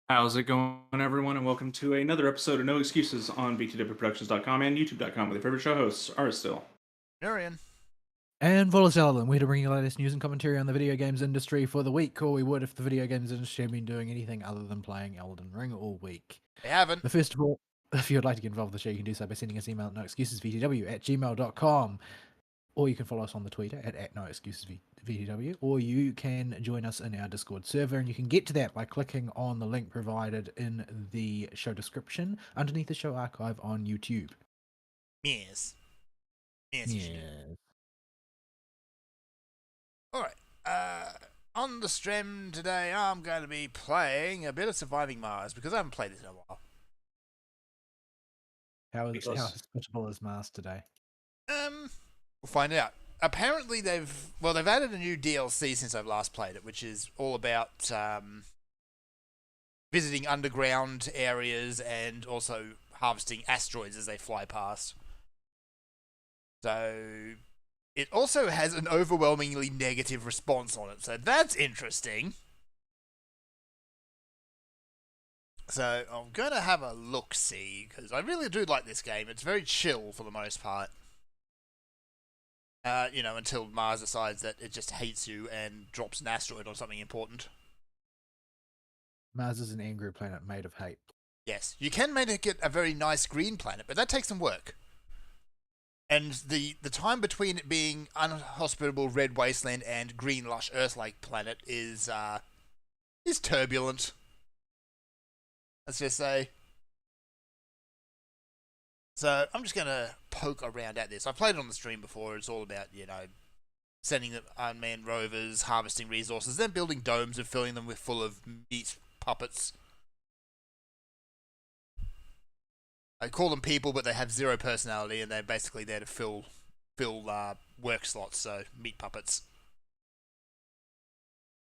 How's it going, everyone, and welcome to another episode of No Excuses on BTWProductions.com and YouTube.com with your favorite show hosts, Still. Marion. And Wallace Allen, we're here to bring you the latest news and commentary on the video games industry for the week, or we would if the video games industry had been doing anything other than playing Elden Ring all week. They haven't. But first of all, if you'd like to get involved with the show, you can do so by sending us email at noexcusesvtw@gmail.com, or you can follow us on the Twitter at noexcusesvtw, or you can join us in our Discord server, and you can get to that by clicking on the link provided in the show description underneath the show archive on YouTube. Yes. Yeah. Alright. On the stream today, I'm going to be playing a bit of Surviving Mars because I haven't played it in a while. How hospitable is Mars today? We'll find out. Apparently they've added a new DLC since I've last played it, which is all about visiting underground areas and also harvesting asteroids as they fly past. So it also has an overwhelmingly negative response on it, so that's interesting. So I'm going to have a look-see, because I really do like this game. It's very chill for the most part. Until Mars decides that it just hates you and drops an asteroid on something important. Mars is an angry planet made of hate. Yes, you can make it a very nice green planet, but that takes some work. And the time between it being unhospitable red wasteland and green lush Earth-like planet is turbulent. Let's just say. So I'm just gonna poke around at this. I've played it on the stream before. It's all about sending the unmanned rovers, harvesting resources, then building domes and filling them full of meat puppets. I call them people, but they have zero personality, and they're basically there to fill work slots. So meat puppets.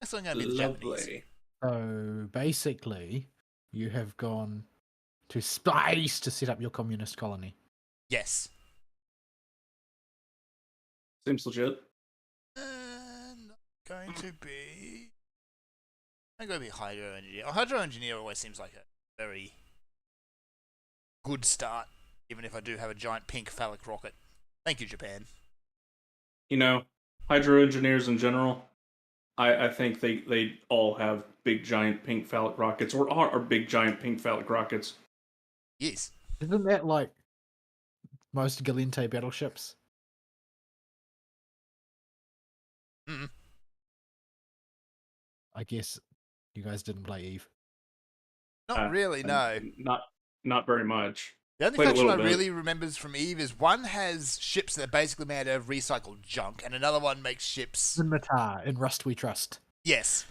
That's what I'm going to be the Japanese. So basically, you have gone to space to set up your communist colony. Yes. Seems legit. Not going to be. I'm going to be Hydro Engineer. Hydro Engineer always seems like a very good start, even if I do have a giant pink phallic rocket. Thank you, Japan. Hydro engineers in general, I think they all have big giant pink phallic rockets, or are big giant pink phallic rockets. Yes. Isn't that like most Gallente battleships? Mm-mm. I guess you guys didn't play Eve. Not really, no. Not very much. The only faction I really remember from Eve is one has ships that are basically made out of recycled junk, and another one makes ships... Scimitar, in Rust We Trust. Yes.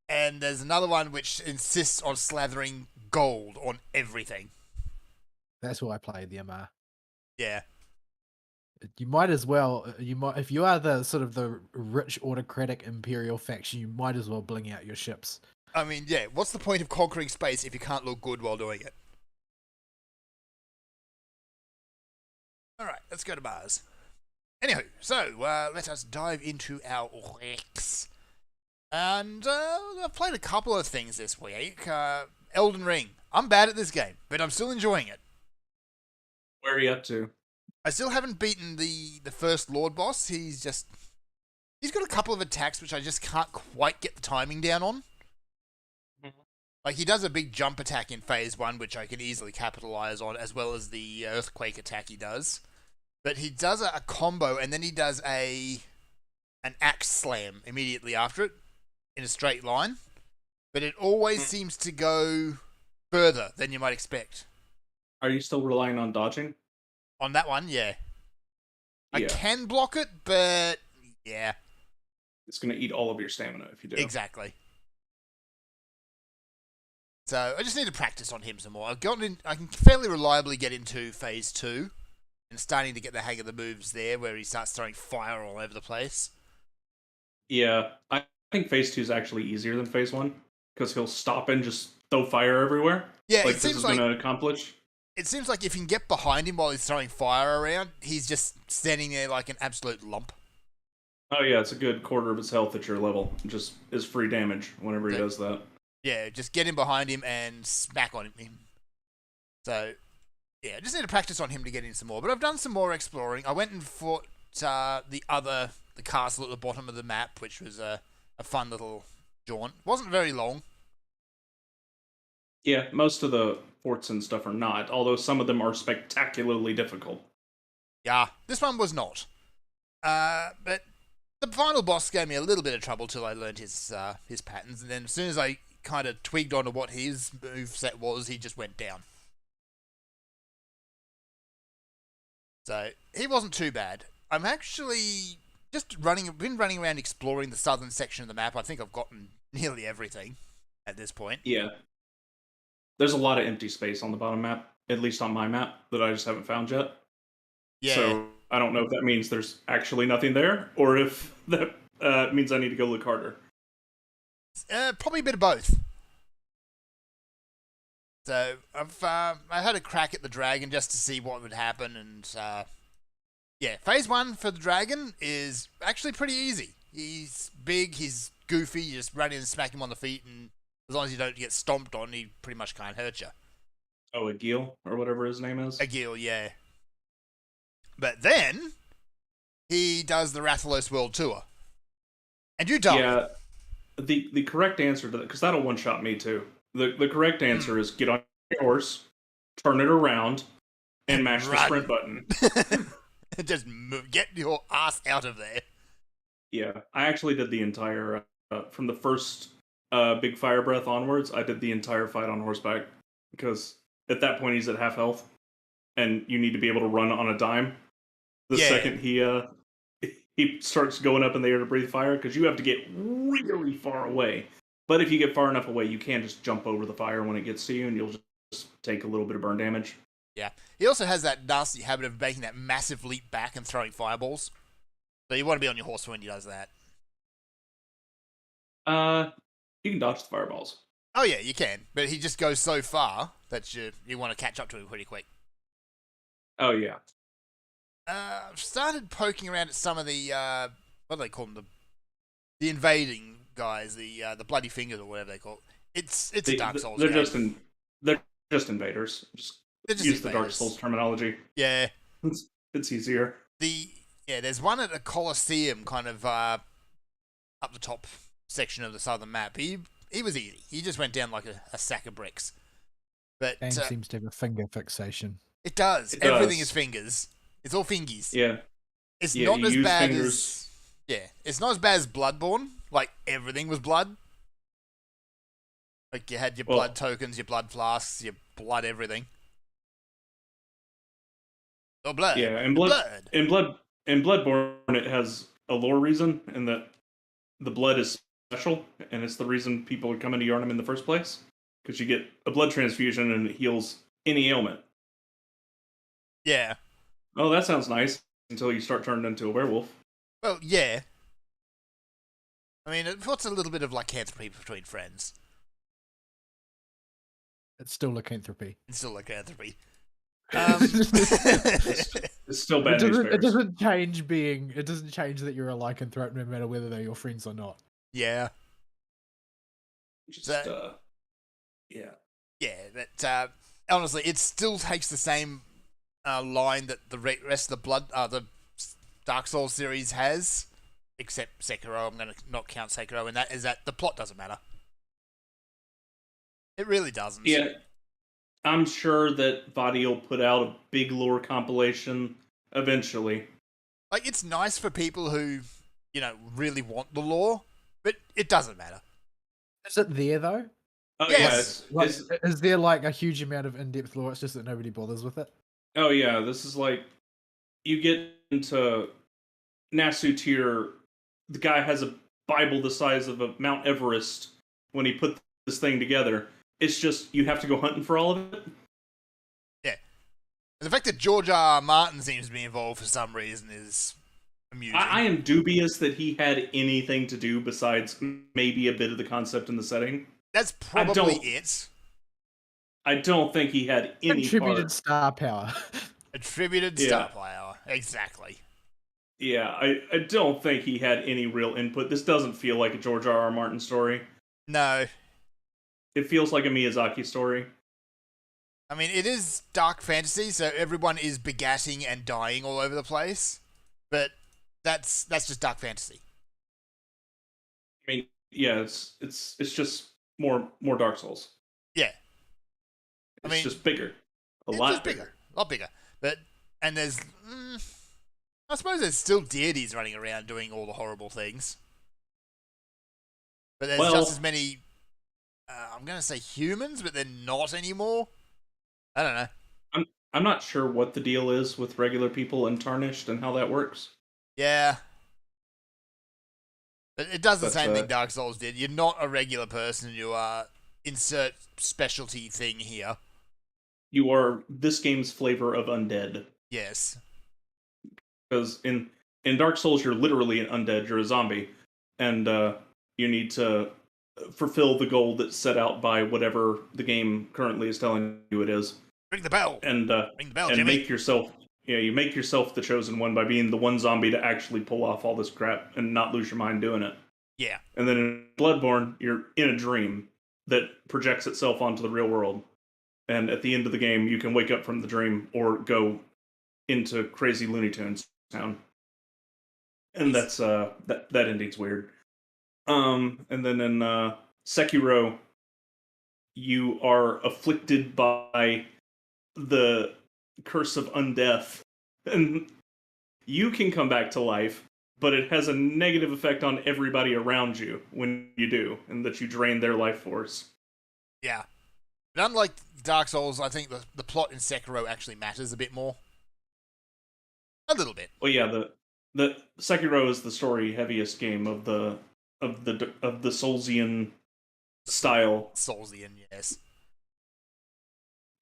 And there's another one which insists on slathering gold on everything. That's who I played, the MR. Yeah. You might as well, if you are the sort of the rich autocratic imperial faction, you might as well bling out your ships. I mean, yeah, what's the point of conquering space if you can't look good while doing it? Alright, let's go to Mars. Anywho, so, let us dive into our Rex. And, I've played a couple of things this week. Elden Ring. I'm bad at this game, but I'm still enjoying it. Where are you up to? I still haven't beaten the first Lord boss. He's got a couple of attacks which I just can't quite get the timing down on. Like, he does a big jump attack in phase 1, which I can easily capitalize on, as well as the earthquake attack he does. But he does a combo, and then he does an axe slam immediately after it, in a straight line. But it always seems to go further than you might expect. Are you still relying on dodging? On that one, yeah. I Yeah. can block it, but yeah, It's going to eat all of your stamina if you do. exactly. So I just need to practice on him some more. I can fairly reliably get into phase 2 and starting to get the hang of the moves there where he starts throwing fire all over the place. Yeah, I think phase 2 is actually easier than phase 1 because he'll stop and just throw fire everywhere. Yeah, like it this seems is like going to accomplish. it seems like if you can get behind him while he's throwing fire around, he's just standing there like an absolute lump. Oh yeah, it's a good quarter of his health at your level. Just is free damage whenever he Yeah. does that. Yeah, just get him behind him and smack on him. So, yeah, I just need to practice on him to get in some more. But I've done some more exploring. I went and fought the castle at the bottom of the map, which was a fun little jaunt. Wasn't very long. Yeah, most of the forts and stuff are not, although some of them are spectacularly difficult. Yeah, this one was not. But the final boss gave me a little bit of trouble till I learned his patterns, and then as soon as I kind of twigged onto what his moveset was, he just went down. So he wasn't too bad. I'm actually been running around exploring the southern section of the map. I think I've gotten nearly everything at this point. Yeah. There's a lot of empty space on the bottom map, at least on my map, that I just haven't found yet. Yeah. So I don't know if that means there's actually nothing there, or if that means I need to go look harder. Probably a bit of both. So I had a crack at the dragon just to see what would happen, and yeah, phase 1 for the dragon is actually pretty easy. He's big, he's goofy. You just run in and smack him on the feet, and as long as you don't get stomped on, he pretty much can't hurt you. Oh, Agil, or whatever his name is. Agil, yeah. But then he does the Rathalos World Tour, and you die. Yeah, the correct answer to that, because that'll one shot me too. The correct answer is get on your horse, turn it around, and mash the Run. sprint button. Just get your ass out of there. Yeah, I actually did the entire from the first big fire breath onwards. I did the entire fight on horseback because at that point he's at half health, and you need to be able to run on a dime. The Yeah. second he starts going up in the air to breathe fire, because you have to get really far away. But if you get far enough away, you can just jump over the fire when it gets to you, and you'll just take a little bit of burn damage. Yeah. He also has that nasty habit of making that massive leap back and throwing fireballs. So you want to be on your horse when he does that. You can dodge the fireballs. Oh yeah, you can. But he just goes so far that you want to catch up to him pretty quick. Oh yeah. I've started poking around at some of the what do they call them? The invading guys, the bloody fingers or whatever they call it. It's a Dark Souls They're game. they're just invaders. They're just Use the Dark invaders. Souls terminology. Yeah. It's easier. There's one at a Colosseum kind of up the top section of the southern map. He was easy. He just went down like a sack of bricks. But Game seems to have a finger fixation. it does. It Everything does. is fingers. It's all fingies. Yeah. It's Yeah, not you as use bad fingers. as it's not as bad as Bloodborne. Like everything was blood. Like you had your Well- blood tokens, your blood flasks, your blood everything. Oh, blood. Yeah, and Blood. in Bloodborne it has a lore reason, in that the blood is special, and it's the reason people are coming to Yharnam in the first place. Because you get a blood transfusion and it heals any ailment. Yeah. Oh, that sounds nice, until you start turning into a werewolf. Well, yeah. I mean, it puts a little bit of lycanthropy between friends. It's still lycanthropy. It's still lycanthropy. It's still bad news It bears. doesn't change being. It doesn't change that you're a lycanthrope, no matter whether they're your friends or not. Yeah. Just, So- yeah. Yeah, but honestly, it still takes the same line that the rest of the Dark Souls series has, except Sekiro. I'm going to not count Sekiro in that. Is that the plot doesn't matter. It really doesn't. Yeah. I'm sure that Vadi will put out a big lore compilation eventually. Like, it's nice for people who, really want the lore, but it doesn't matter. Is it there though? Oh Yes. yeah, Like, it's is there like a huge amount of in-depth lore? It's just that nobody bothers with it. oh yeah. This is like you get into Nasu tier. The guy has a Bible the size of a Mount Everest when he put this thing together. It's just you have to go hunting for all of it. Yeah. And the fact that George R. Martin seems to be involved for some reason is amusing. I am dubious that he had anything to do besides maybe a bit of the concept and the setting. That's probably it. I don't think he had any Contributed part. star power. Attributed Yeah. star power. Exactly. Yeah, I don't think he had any real input. This doesn't feel like a George R. R. Martin story. No. It feels like a Miyazaki story. I mean, it is dark fantasy, so everyone is begatting and dying all over the place. But that's just dark fantasy. I mean, yeah, it's just more Dark Souls. Yeah. It's I mean, just bigger, a It's lot just bigger. A lot bigger. And there's... I suppose there's still deities running around doing all the horrible things. But there's Well- just as many... I'm going to say humans, but they're not anymore. I don't know. I'm not sure what the deal is with regular people and Tarnished and how that works. Yeah. But it does the But, same thing Dark Souls did. You're not a regular person. You are insert specialty thing here. You are this game's flavor of undead. Yes. Because in Dark Souls, you're literally an undead. You're a zombie, and you need to fulfill the goal that's set out by whatever the game currently is telling you it is, Ring the bell. and Ring the bell, and Jimmy. make yourself you make yourself the chosen one by being the one zombie to actually pull off all this crap and not lose your mind doing it. Yeah. And then in Bloodborne, you're in a dream that projects itself onto the real world, and at the end of the game, you can wake up from the dream or go into crazy Looney Tunes town. And that's that ending's weird. And then in Sekiro, you are afflicted by the curse of undeath, and you can come back to life, but it has a negative effect on everybody around you when you do, and that you drain their life force. Yeah. But unlike Dark Souls, I think the plot in Sekiro actually matters a bit more. A little bit. Well, yeah, the Sekiro is the story heaviest game of the Soulsian style Soulsian, yes.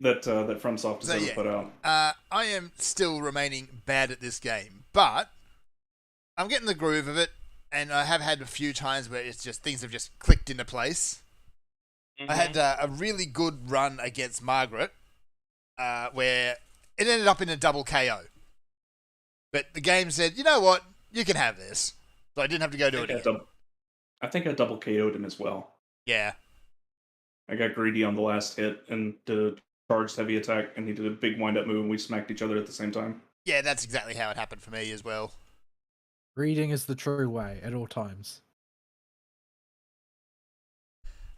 that FromSoft has So, ever yeah. put out. I am still remaining bad at this game, but I'm getting the groove of it, and I have had a few times where it's just things have just clicked into place. I had a really good run against Margaret, where it ended up in a double KO. But the game said, you know what, you can have this. So I didn't have to go do it again. I think I double KO'd him as well. Yeah. I got greedy on the last hit and did a charged heavy attack, and he did a big wind-up move, and we smacked each other at the same time. Yeah, that's exactly how it happened for me as well. Reading is the true way at all times.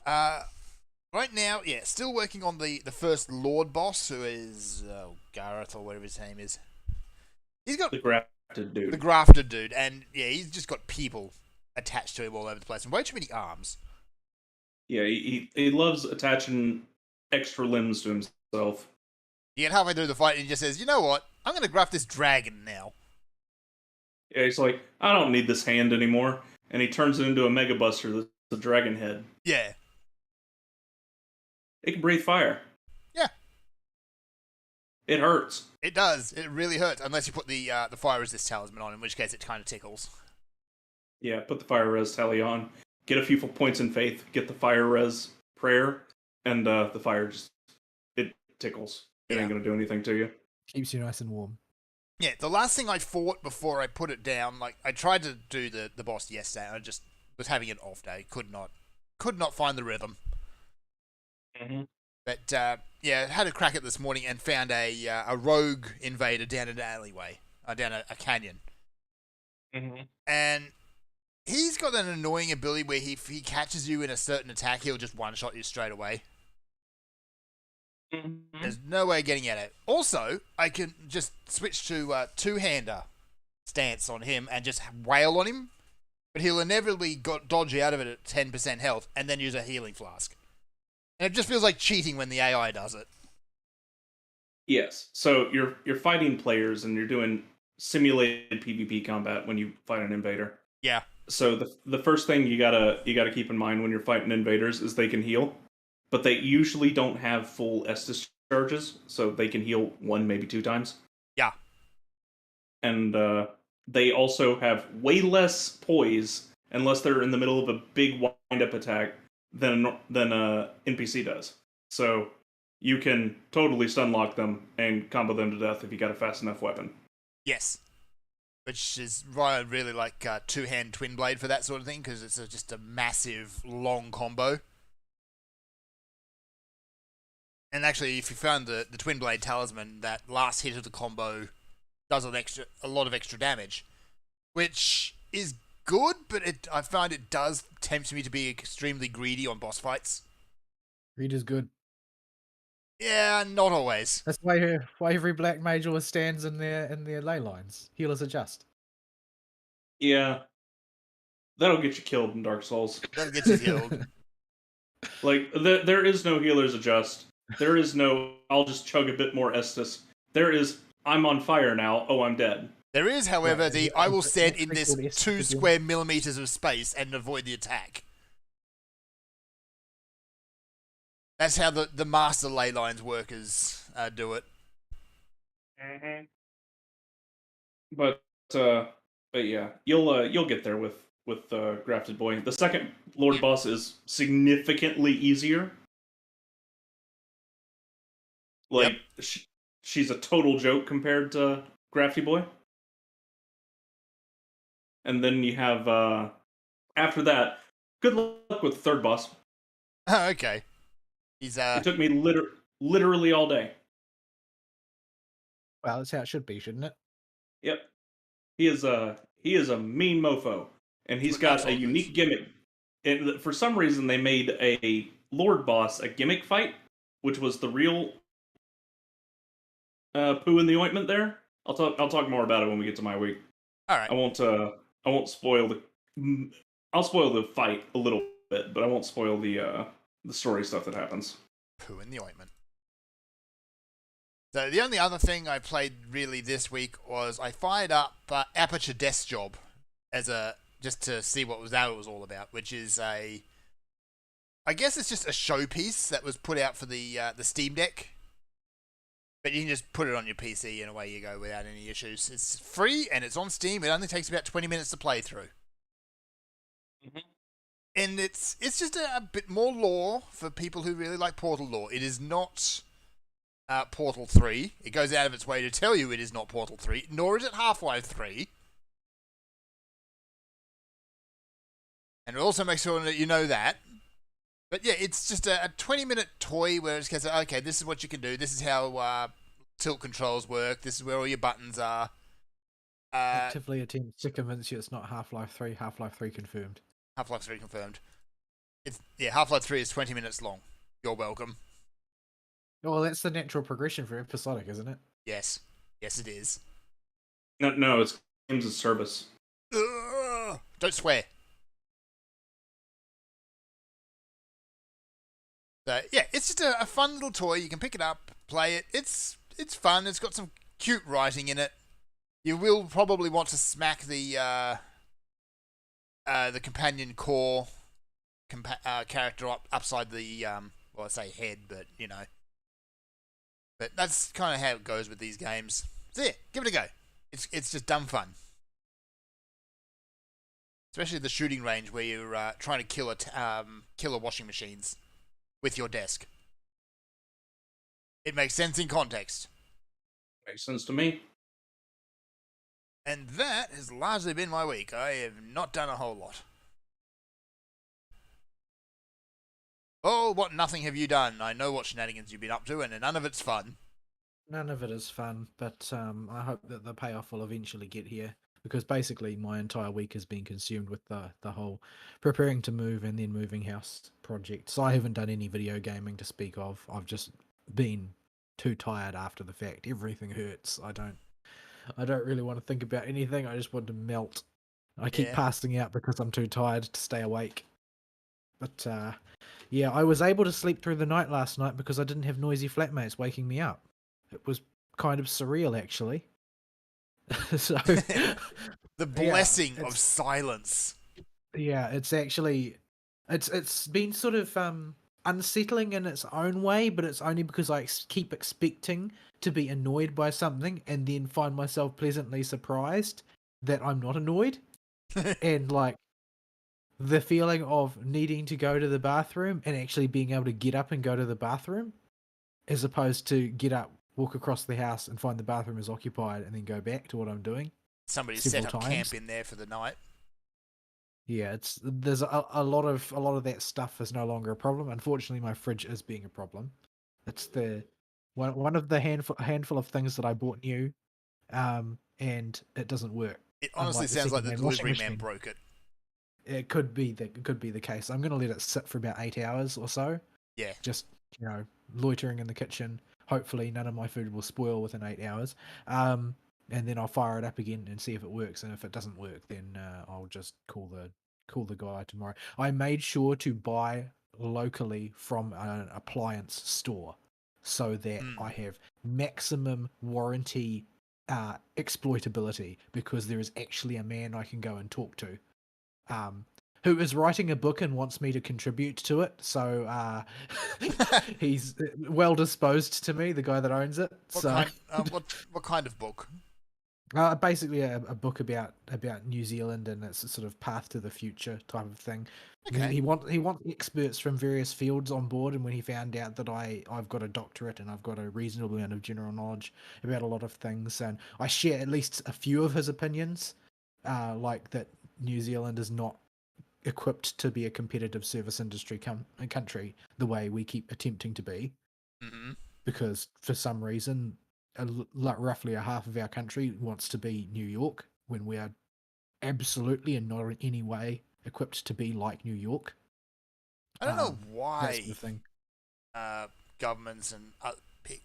Right now, yeah, still working on the first Lord boss, who is Gareth or whatever his name is. He's got The grafted dude. the grafted dude, and yeah, he's just got people attached to him all over the place, and way too many arms. Yeah, he loves attaching extra limbs to himself. You get halfway through the fight, and he just says, "You know what? I'm going to graft this dragon now." Yeah, he's like, I don't need this hand anymore. And he turns it into a Mega Buster that's a dragon head. Yeah, It can breathe fire. Yeah. It hurts. it does. It really hurts, unless you put the fire resist talisman on, in which case it kind of tickles. Yeah, put the fire res tally on. Get a few points in faith. Get the fire res prayer. And the fire just, it tickles. It Yeah. ain't gonna do anything to you. Keeps you nice and warm. Yeah, the last thing I fought before I put it down, like I tried to do the boss yesterday, and I just was having an off day. Could not find the rhythm. Mm-hmm. But yeah, had a crack at it this morning and found a rogue invader down an alleyway, down a canyon, Mm-hmm. and he's got an annoying ability where if he catches you in a certain attack, he'll just one shot you straight away. Mm-hmm. There's no way of getting at it. Also, I can just switch to two-hander stance on him and just wail on him, but he'll inevitably dodge out of it at 10% health and then use a healing flask. And it just feels like cheating when the AI does it. Yes. So you're fighting players and you're doing simulated PvP combat when you fight an invader. Yeah. So the first thing you gotta keep in mind when you're fighting invaders is they can heal, but they usually don't have full Estus charges, so they can heal 1, maybe 2 times. Yeah. And they also have way less poise unless they're in the middle of a big wind-up attack than a NPC does. So you can totally stun lock them and combo them to death if you got a fast enough weapon. Yes. Which is why I really like two-hand twin blade for that sort of thing, because it's just a massive, long combo. And actually, if you found the twin blade talisman, that last hit of the combo does a lot of extra damage, which is good, but I find it does tempt me to be extremely greedy on boss fights. Greed is good. Yeah, not always. That's why every black mage always stands in their ley lines. Healers adjust. Yeah. That'll get you killed in Dark Souls. That'll get you killed. Like, there is no healers adjust. There is no, I'll just chug a bit more Estus. There is, I'm on fire now, oh, I'm dead. There is, however, Right, I will stand in that's this called 2 Estus. square millimeters of space and avoid the attack. That's how the master ley lines workers do it. Mm-hmm. But yeah, you'll get there with Grafted Boy. The second Lord boss is significantly easier. Like, she's a total joke compared to Grafty Boy. And then you have after that, good luck with the third boss. Oh, okay. He's It took me literally all day. Well, that's how it should be, shouldn't it? Yep. He is a mean mofo, and he's But got that's a all unique good. gimmick. And for some reason, they made a Lord boss a gimmick fight, which was the real poo in the ointment. There, I'll talk more about it when we get to my week. All right. I won't spoil I'll spoil the fight a little bit, but I won't spoil the story stuff that happens. Poo in the ointment. So the only other thing I played really this week was I fired up Aperture Desk Job just to see what it was all about, which is I guess it's just a showpiece that was put out for the Steam Deck. But you can just put it on your PC and away you go without any issues. It's free and it's on Steam. It only takes about 20 minutes to play through. Mm-hmm. And it's just a bit more lore for people who really like Portal lore. It is not Portal 3. It goes out of its way to tell you it is not Portal 3, nor is it Half-Life 3. And it also makes sure that you know that. But yeah, it's just a 20-minute toy where it's just, okay, this is what you can do. This is how tilt controls work. This is where all your buttons are. Actively attempts to convince you it's not Half-Life 3. Half-Life 3 confirmed. Half-Life 3 confirmed. Half-Life 3 is 20 minutes long. You're welcome. Well, that's the natural progression for episodic, isn't it? Yes. Yes, it is. No, it's games of service. Ugh! Don't swear. So, yeah, it's just a fun little toy. You can pick it up, play it. It's fun. It's got some cute writing in it. You will probably want to smack the companion core character upside the well, I say head, but you know. But that's kind of how it goes with these games. So yeah, give it a go. It's just dumb fun. Especially the shooting range where you're trying to kill killer washing machines with your desk. It makes sense in context. Makes sense to me. And that has largely been my week. I have not done a whole lot. Oh, what nothing have you done? I know what shenanigans you've been up to, and none of it's fun. None of it is fun, but I hope that the payoff will eventually get here. Because basically my entire week has been consumed with the whole preparing to move and then moving house project. So I haven't done any video gaming to speak of. I've just been too tired after the fact. Everything hurts. I don't really want to think about anything. I just want to melt. I keep passing out because I'm too tired to stay awake. But yeah, I was able to sleep through the night last night because I didn't have noisy flatmates waking me up. It was kind of surreal, actually. So The yeah, blessing of it's silence. yeah, it's actually it's been sort of unsettling in its own way, but it's only because I keep expecting to be annoyed by something and then find myself pleasantly surprised that I'm not annoyed. And like the feeling of needing to go to the bathroom and actually being able to get up and go to the bathroom, as opposed to get up, walk across the house and find the bathroom is occupied and then go back to what I'm doing Somebody several set up times. camp in there for the night. Yeah, there's a lot of that stuff is no longer a problem. Unfortunately, my fridge is being a problem. It's the one of the handful of things that I bought new, and it doesn't work. It honestly Unlike the sounds like the second-hand washing delivery man machine. broke it. It could be the case. I'm gonna let it sit for about 8 hours or so. Yeah. Just loitering in the kitchen. Hopefully, none of my food will spoil within 8 hours. And then I'll fire it up again and see if it works. And if it doesn't work, then I'll just call the guy tomorrow. I made sure to buy locally from an appliance store so that I have maximum warranty exploitability, because there is actually a man I can go and talk to, who is writing a book and wants me to contribute to it. So he's well disposed to me, the guy that owns it. What kind of book? Basically a book about New Zealand and its sort of path to the future type of thing. Okay. He wants experts from various fields on board, and when he found out that I've got a doctorate and I've got a reasonable amount of general knowledge about a lot of things, and I share at least a few of his opinions, like that New Zealand is not equipped to be a competitive service industry country the way we keep attempting to be, because for some reason roughly a half of our country wants to be New York when we are absolutely and not in any way equipped to be like New York. I don't know That why sort of thing. governments and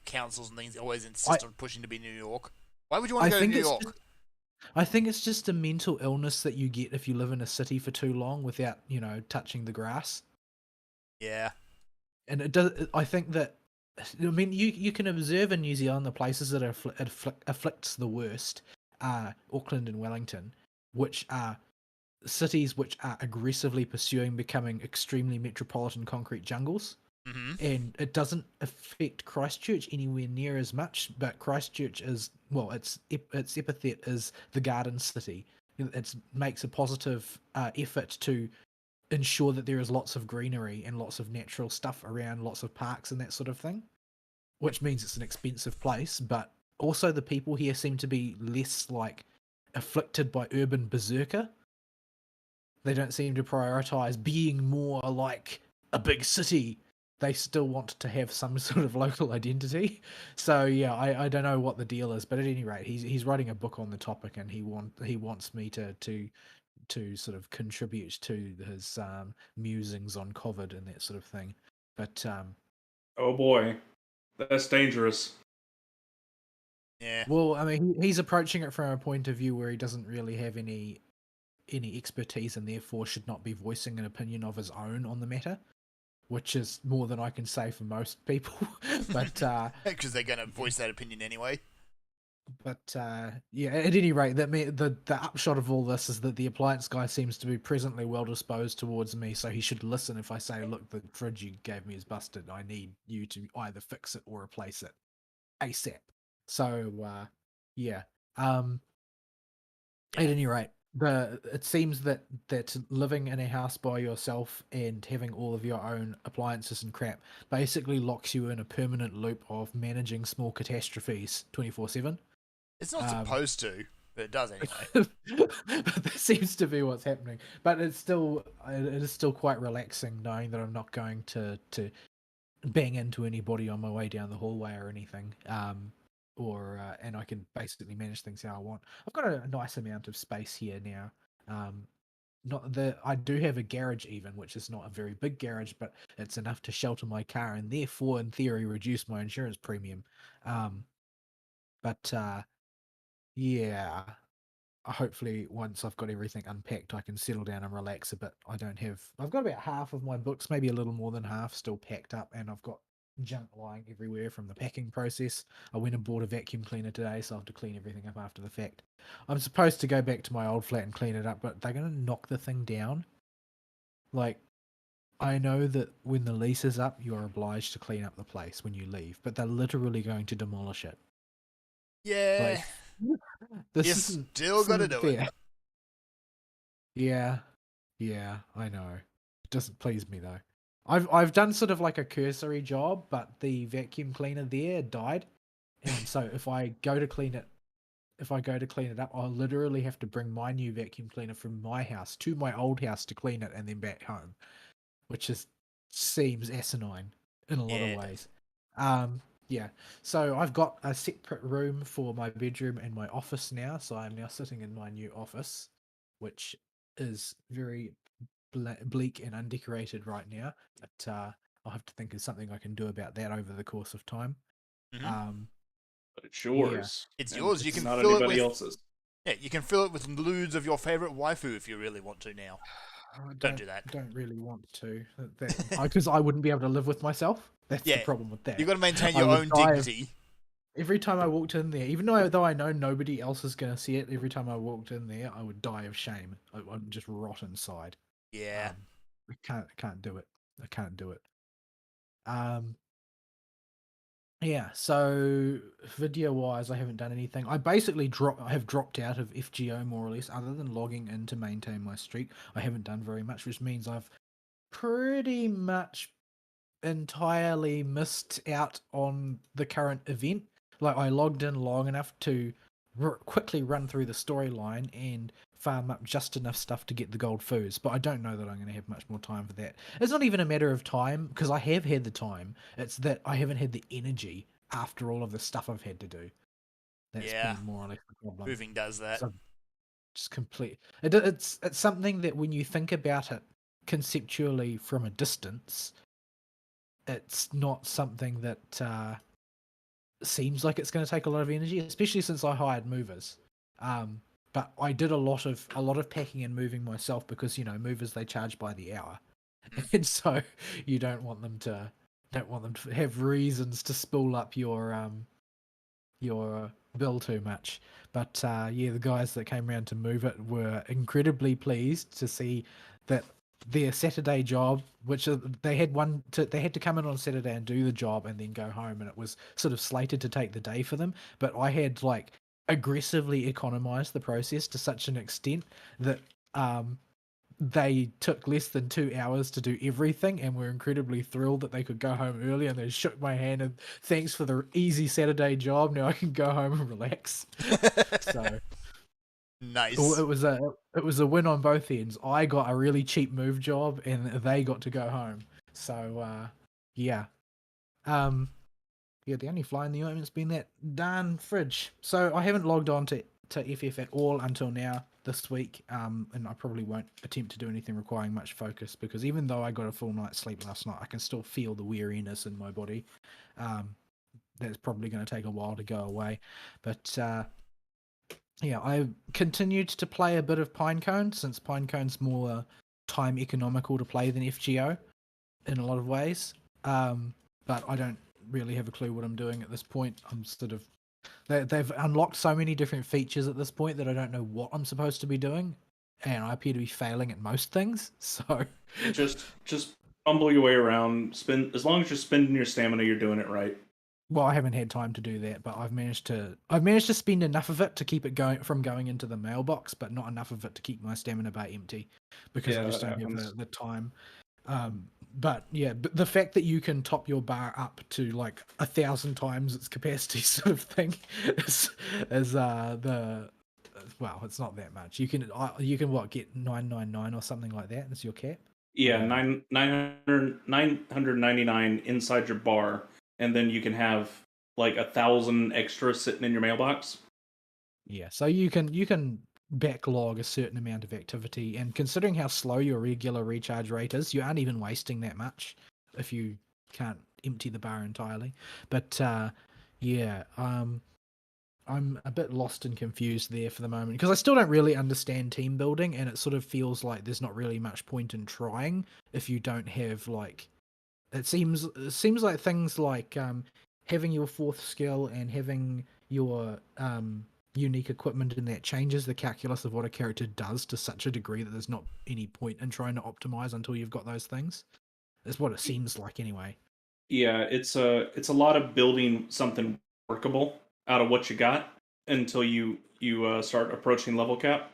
councils and things always insist on pushing to be New York. Why would you want I to go to think New it's York? I think it's just a mental illness that you get if you live in a city for too long without, touching the grass. Yeah. And it does. I think that, I mean, you can observe in New Zealand the places that afflicts the worst are Auckland and Wellington, which are cities which are aggressively pursuing becoming extremely metropolitan concrete jungles. And it doesn't affect Christchurch anywhere near as much, but Christchurch is, well, its epithet is the Garden City. It makes a positive effort to ensure that there is lots of greenery and lots of natural stuff around, lots of parks and that sort of thing, which means it's an expensive place, but also the people here seem to be less like afflicted by urban berserker. They don't seem to prioritize being more like a big city. They still want to have some sort of local identity. So yeah, I don't know what the deal is, but at any rate, he's writing a book on the topic, and he wants me to sort of contribute to his musings on COVID and that sort of thing. But Oh boy, that's dangerous. Yeah. well, I mean, he's approaching it from a point of view where he doesn't really have any expertise, and therefore should not be voicing an opinion of his own on the matter, which is more than I can say for most people. But because they're going to voice that opinion anyway. But yeah, at any rate, the upshot of all this is that the appliance guy seems to be presently well disposed towards me, so he should listen if I say, "Look, the fridge you gave me is busted. I need you to either fix it or replace it ASAP." So yeah. At any rate, it seems that living in a house by yourself and having all of your own appliances and crap basically locks you in a permanent loop of managing small catastrophes 24/7. It's not supposed to, but it does anyway. But that seems to be what's happening. But it is still quite relaxing knowing that I'm not going to bang into anybody on my way down the hallway or anything. And I can basically manage things how I want. I've got a nice amount of space here now. I do have a garage even, which is not a very big garage, but it's enough to shelter my car and therefore, in theory, reduce my insurance premium. Yeah. hopefully once I've got everything unpacked, I can settle down and relax a bit. I've got about half of my books, maybe a little more than half, still packed up, and I've got junk lying everywhere from the packing process. I went and bought a vacuum cleaner today, so I have to clean everything up after the fact. I'm supposed to go back to my old flat and clean it up, but they're going to knock the thing down. Like, I know that when the lease is up, you're obliged to clean up the place when you leave, but they're literally going to demolish it. Yeah. Like, this You isn't still got to isn't do it. fair. Yeah, I know. It doesn't please me though. I've done sort of like a cursory job, but the vacuum cleaner there died, and so if I go to clean it up, I'll literally have to bring my new vacuum cleaner from my house to my old house to clean it, and then back home, which seems asinine in a lot Yeah, of it ways. Yeah. So I've got a separate room for my bedroom and my office now. So I'm now sitting in my new office, which is very bleak and undecorated right now. But I'll have to think of something I can do about that over the course of time. Mhm. But it's yours. It's and yours. You it's can not fill it anybody with- else's. Yeah, you can fill it with nudes of your favorite waifu if you really want to now. I Don't do that. Don't really want to, because I wouldn't be able to live with myself. That's the Yeah, problem with that. You've got to maintain I your would own die of- dignity. Every time I walked in there, even though I know nobody else is going to see it, every time I walked in there, I would die of shame. I would just rot inside. Yeah. I can't do it. I can't do it. Yeah. So video wise, I haven't done anything. I basically have dropped out of FGO more or less, other than logging in to maintain my streak. I haven't done very much, which means I've pretty much entirely missed out on the current event. Like, I logged in long enough to quickly run through the storyline and farm up just enough stuff to get the gold foos, but I don't know that I'm going to have much more time for that. It's not even a matter of time, because I have had the time. It's that I haven't had the energy after all of the stuff I've had to do. That's Yeah. been more or less the problem. Moving does that. So, just complete. It's something that when you think about it conceptually from a distance, it's not something that seems like it's going to take a lot of energy, especially since I hired movers. But I did a lot of packing and moving myself, because movers, they charge by the hour, and so you don't want them to have reasons to spool up your bill too much. But yeah, the guys that came around to move it were incredibly pleased to see that their Saturday job, which they had to come in on Saturday and do the job and then go home, and it was sort of slated to take the day for them. But I had aggressively economized the process to such an extent that they took less than 2 hours to do everything, and were incredibly thrilled that they could go home early, and they shook my hand and thanks for the easy Saturday job. Now I can go home and relax. So Nice. it was a win on both ends. I got a really cheap move job, and they got to go home. So yeah. Yeah, the only fly in the ointment's been that darn fridge. So I haven't logged on to FF at all until now this week, and I probably won't attempt to do anything requiring much focus, because even though I got a full night's sleep last night, I can still feel the weariness in my body. That's probably going to take a while to go away. But yeah, I continued to play a bit of Pinecone, since Pinecone's more time economical to play than FGO in a lot of ways. But I don't really have a clue what I'm doing at this point. I'm sort of they've unlocked so many different features at this point that I don't know what I'm supposed to be doing, and I appear to be failing at most things. So Just fumble your way around. As long as you're spending your stamina, you're doing it right. well, I haven't had time to do that, but I've managed to spend enough of it to keep it going into the mailbox, but not enough of it to keep my stamina bar empty, because I Yeah, just that don't happens. have the time. But yeah, but the fact that you can top your bar up to 1,000 times its capacity, sort of thing, is the well, it's not that much. You can what, get 999 or something like that. That's your cap. Yeah, 999 inside your bar, and then you can have 1,000 extra sitting in your mailbox. Yeah, so you can backlog a certain amount of activity, and considering how slow your regular recharge rate is, you aren't even wasting that much if you can't empty the bar entirely. But yeah, I'm a bit lost and confused there for the moment because I still don't really understand team building, and it sort of feels like there's not really much point in trying if you don't have like. It seems like things like having your fourth skill and having your unique equipment in that changes the calculus of what a character does to such a degree that there's not any point in trying to optimize until you've got those things. That's what it seems like anyway. Yeah, it's a lot of building something workable out of what you got until you start approaching level cap.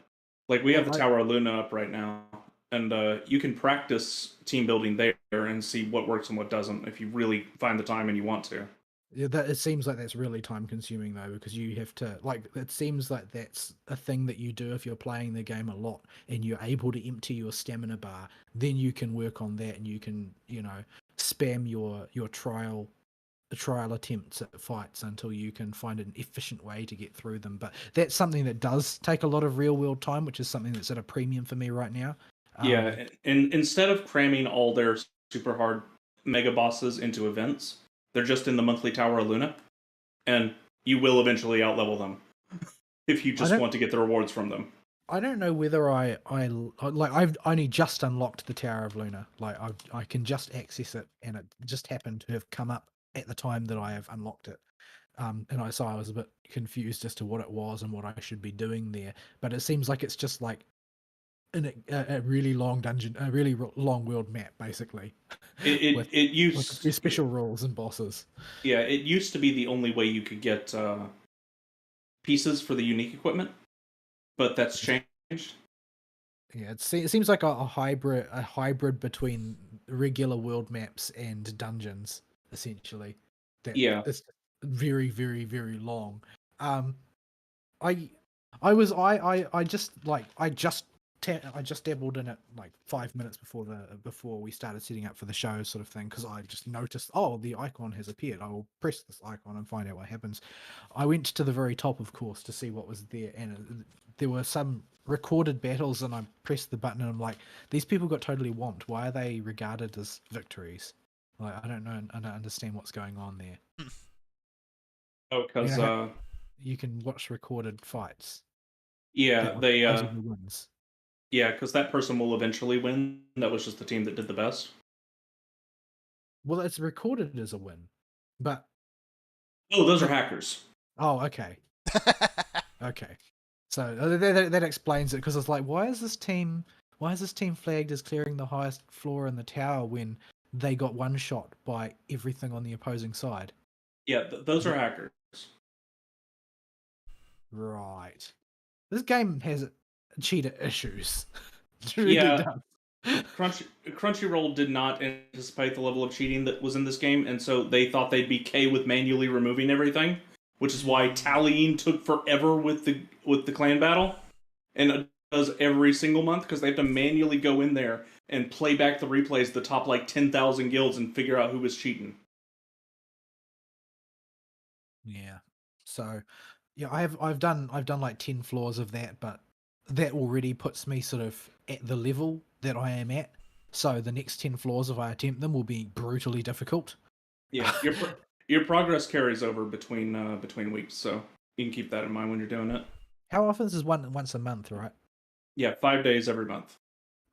Like we have the Well, Tower of Luna up right now, and you can practice team building there and see what works and what doesn't if you really find the time and you want to. Yeah, that it seems like that's really time consuming though, because you have to like it seems like that's a thing that you do if you're playing the game a lot and you're able to empty your stamina bar, then you can work on that and you can, spam your trial attempts at fights until you can find an efficient way to get through them. But that's something that does take a lot of real world time, which is something that's at a premium for me right now. Yeah, and instead of cramming all their super hard mega bosses into events, they're just in the monthly Tower of Luna, and you will eventually outlevel them if you just don't- want to get the rewards from them. I don't know whether I've only just unlocked the Tower of Luna. Like I can just access it, and it just happened to have come up at the time that I have unlocked it. And so I was a bit confused as to what it was and what I should be doing there. But it seems like it's just like in a really long dungeon, a really long world map, basically. It with used a few special rules and bosses. yeah, it used to be the only way you could get pieces for the unique equipment, but that's changed. Yeah, it seems like a hybrid between regular world maps and dungeons, essentially. That Yeah. it's very, very, very long. I just dabbled in it like 5 minutes before we started setting up for the show, sort of thing, because I just noticed, oh, the icon has appeared. I will press this icon and find out what happens. I went to the very top, of course, to see what was there, and there were some recorded battles, and I pressed the button, and I'm like, these people got totally whomped. Why are they regarded as victories? Like, I don't know. I don't understand what's going on there. Oh, because You can watch recorded fights. yeah, That were they supposedly wins. yeah, because that person will eventually win. That was just the team that did the best. Well, it's recorded as a win, but Oh, those are hackers. oh, okay, okay. So that explains it, because it's like, why is this team flagged as clearing the highest floor in the tower when they got one shot by everything on the opposing side? Yeah, those are hackers. Right. This game has cheater issues. It really Yeah. does. Crunchyroll did not anticipate the level of cheating that was in this game, and so they thought they'd be K with manually removing everything, which is why tallying took forever with the clan battle, and it does every single month because they have to manually go in there and play back the replays, the top like 10,000 guilds, and figure out who was cheating. Yeah. So, yeah, I've done like 10 floors of that, but that already puts me sort of at the level that I am at. So the next 10 floors, if I attempt them, will be brutally difficult. Yeah, your progress carries over between weeks, so you can keep that in mind when you're doing it. How often is once a month, right? Yeah, 5 days every month.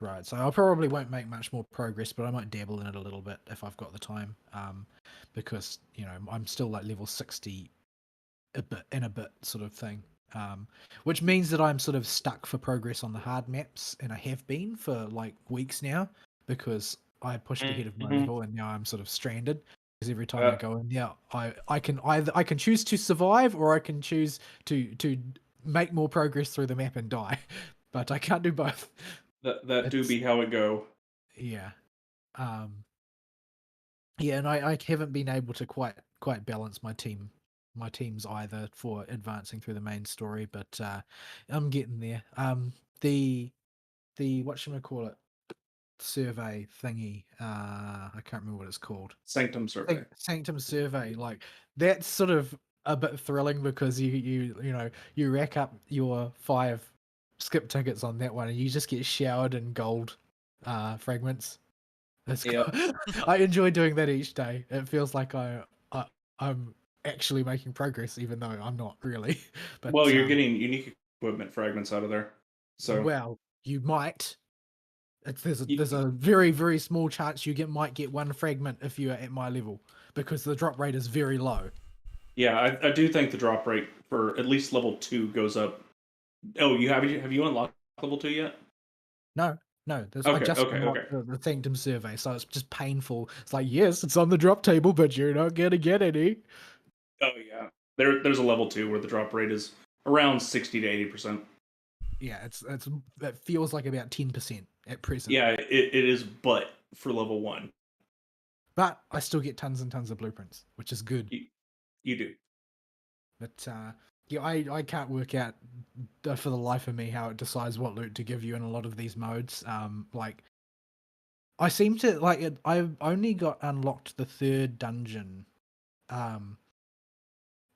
Right. So I probably won't make much more progress, but I might dabble in it a little bit if I've got the time. Because I'm still like level 60, a bit sort of thing. Which means that I'm sort of stuck for progress on the hard maps, and I have been for like weeks now, because I pushed ahead of my level, and now I'm sort of stranded. Because every time I go in there, I can choose to survive, or I can choose to make more progress through the map and die, but I can't do both. That do be how it go. Yeah. Yeah, and I haven't been able to quite balance my teams either for advancing through the main story, but I'm getting there. The whatchamacallit survey thingy, I can't remember what it's called. Sanctum survey. Sanctum survey, like that's sort of a bit thrilling, because you rack up your 5 skip tickets on that one, and you just get showered in gold fragments. That's Yep. I enjoy doing that each day. It feels like I'm actually making progress, even though I'm not really. But Well, you're getting unique equipment fragments out of there. So well, you might. you, There's a very very small chance you might get one fragment if you are at my level because the drop rate is very low. yeah, I do think the drop rate for at least level 2 goes up. Oh, have you unlocked level 2 yet? No, no. I Okay, just okay, okay. unlocked the Sanctum survey, so it's just painful. It's like, yes, it's on the drop table, but you're not gonna get any. Oh yeah. There's a level 2 where the drop rate is around 60 to 80%. Yeah, it feels like about 10% at present. Yeah, it is, but for level 1. But I still get tons and tons of blueprints, which is good. You do. But yeah, I can't work out for the life of me how it decides what loot to give you in a lot of these modes. Like I seem to like it. I've only got unlocked the third dungeon.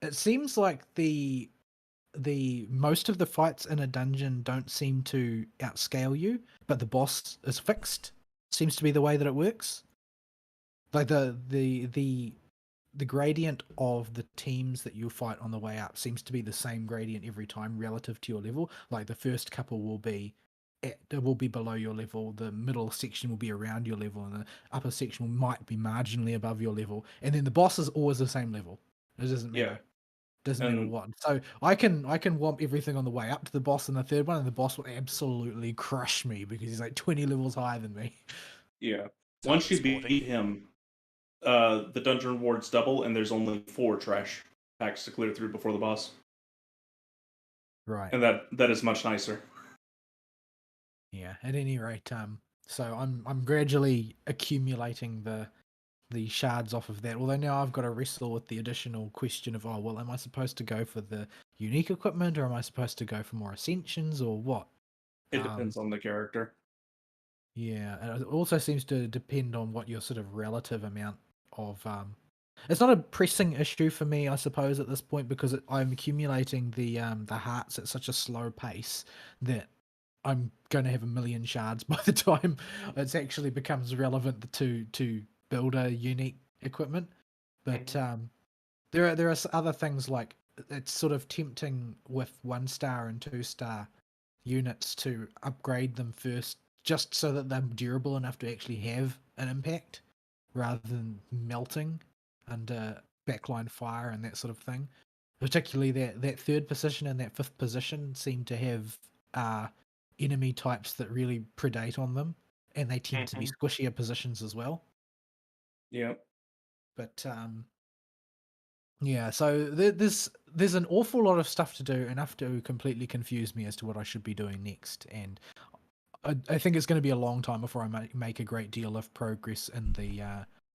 It seems like the most of the fights in a dungeon don't seem to outscale you, but the boss is fixed. Seems to be the way that it works. Like the gradient of the teams that you fight on the way up seems to be the same gradient every time relative to your level. Like the first couple will be below your level, the middle section will be around your level, and the upper section might be marginally above your level, and then the boss is always the same level. It doesn't matter. Yeah. Doesn't matter And what. So I can womp everything on the way up to the boss in the third one, and the boss will absolutely crush me because he's like 20 levels higher than me. yeah. Sounds Once you sporting. beat him, the dungeon rewards double, and there's only 4 trash packs to clear through before the boss, Right. and that is much nicer. Yeah. At any rate, so I'm gradually accumulating the shards off of that. Although now I've got to wrestle with the additional question of, oh well, am I supposed to go for the unique equipment, or am I supposed to go for more ascensions, or what? It depends on the character. Yeah, and it also seems to depend on what your sort of relative amount of It's not a pressing issue for me, I suppose, at this point because I'm accumulating the hearts at such a slow pace that I'm going to have a million shards by the time it actually becomes relevant to build a unique equipment. But there are other things like it's sort of tempting with 1-star and 2-star units to upgrade them first, just so that they're durable enough to actually have an impact, rather than melting under backline fire and that sort of thing. Particularly that third position and that fifth position seem to have enemy types that really predate on them, and they tend to be squishier positions as well. Yeah. But yeah, so there's an awful lot of stuff to do, enough to completely confuse me as to what I should be doing next, and I think it's going to be a long time before I make a great deal of progress in the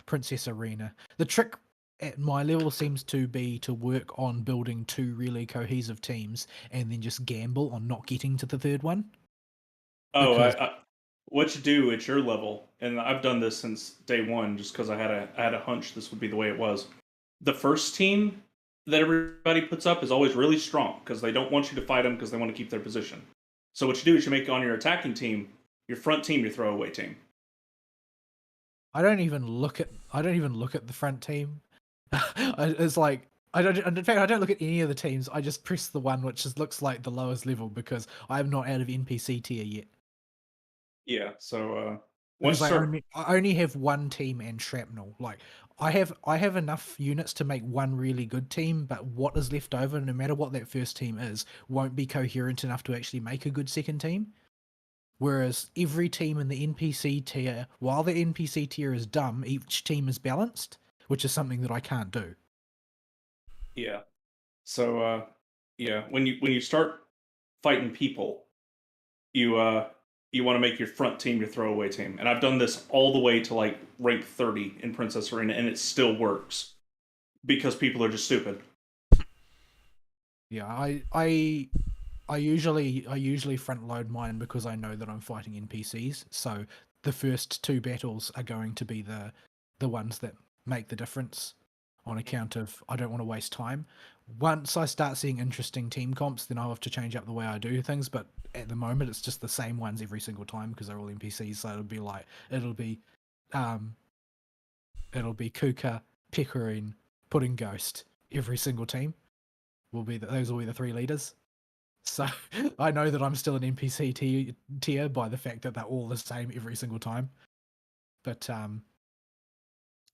Princess Arena. The trick at my level seems to be to work on building 2 really cohesive teams, and then just gamble on not getting to the third one. Oh, Because what you do at your level, and I've done this since day 1, just because I had a hunch this would be the way it was. The first team that everybody puts up is always really strong because they don't want you to fight them because they want to keep their position. So what you do is you make on your attacking team, your front team, your throwaway team. I don't even look at the front team. It's like in fact, I don't look at any of the teams. I just press the one which just looks like the lowest level because I'm not out of NPC tier yet. Yeah. So once Because you start, I only have one team and shrapnel. Like I have enough units to make one really good team, but what is left over, no matter what that first team is, won't be coherent enough to actually make a good second team. Whereas every team in the NPC tier, while the NPC tier is dumb, each team is balanced, which is something that I can't do. yeah. So yeah, when you start fighting people, you want to make your front team your throwaway team. And I've done this all the way to like rank 30 in Princess Arena, and it still works because people are just stupid. Yeah, I usually front load mine because I know that I'm fighting NPCs. So the first 2 battles are going to be the ones that make the difference, on account of I don't want to waste time. Once I start seeing interesting team comps, then I'll have to change up the way I do things. But at the moment, it's just the same ones every single time because they're all NPCs. So it'll be Kuka, Pecorine, Pudding Ghost every single team those will be the 3 leaders. So I know that I'm still an NPC tier by the fact that they're all the same every single time. But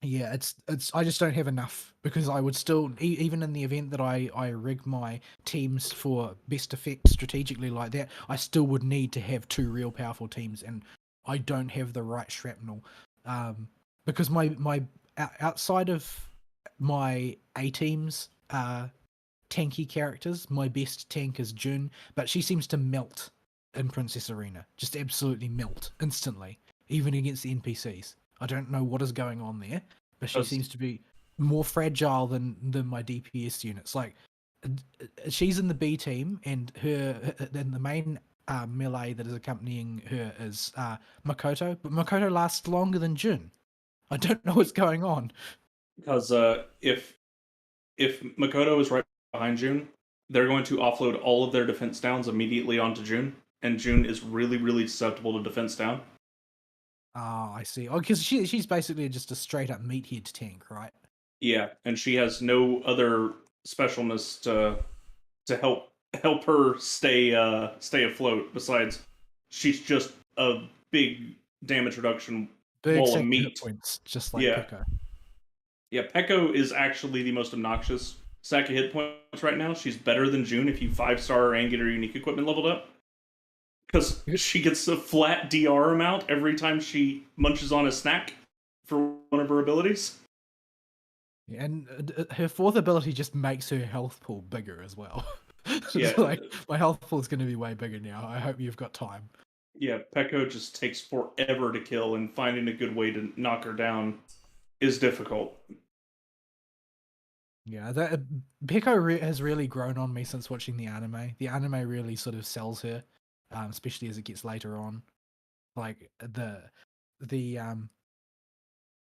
yeah, it's I just don't have enough, because I would still even in the event that I rig my teams for best effect strategically like that, I still would need to have 2 real powerful teams, and I don't have the right shrapnel. Because my outside of my A teams tanky characters, my best tank is June, but she seems to melt in Princess Arena. Just absolutely melt instantly, even against the NPCs. I don't know what is going on there, but she seems to be more fragile than my DPS units. Like, she's in the B team, and then the main melee that is accompanying her is Makoto, but Makoto lasts longer than Jun. I don't know what's going on. Because if Makoto is right behind June, they're going to offload all of their defense downs immediately onto June, and June is really, really susceptible to defense down. Oh, I see. Oh, because she's basically just a straight up meathead tank, right? Yeah, and she has no other specialness to help her stay afloat. Besides, she's just a big damage reduction Big wall of hit meat. points, just like Yeah. Pekka. Yeah, Pekko is actually the most obnoxious sack of hit points right now. She's better than June if you 5-star and get her unique equipment leveled up. Because she gets a flat DR amount every time she munches on a snack for one of her abilities. Yeah, and her 4th ability just makes her health pool bigger as well. Yeah. It's like, my health pool is going to be way bigger now. I hope you've got time. Yeah, Pekko just takes forever to kill, and finding a good way to knock her down is difficult. Yeah, that Pekko has really grown on me since watching the anime. The anime really sort of sells her, especially as it gets later on. Like the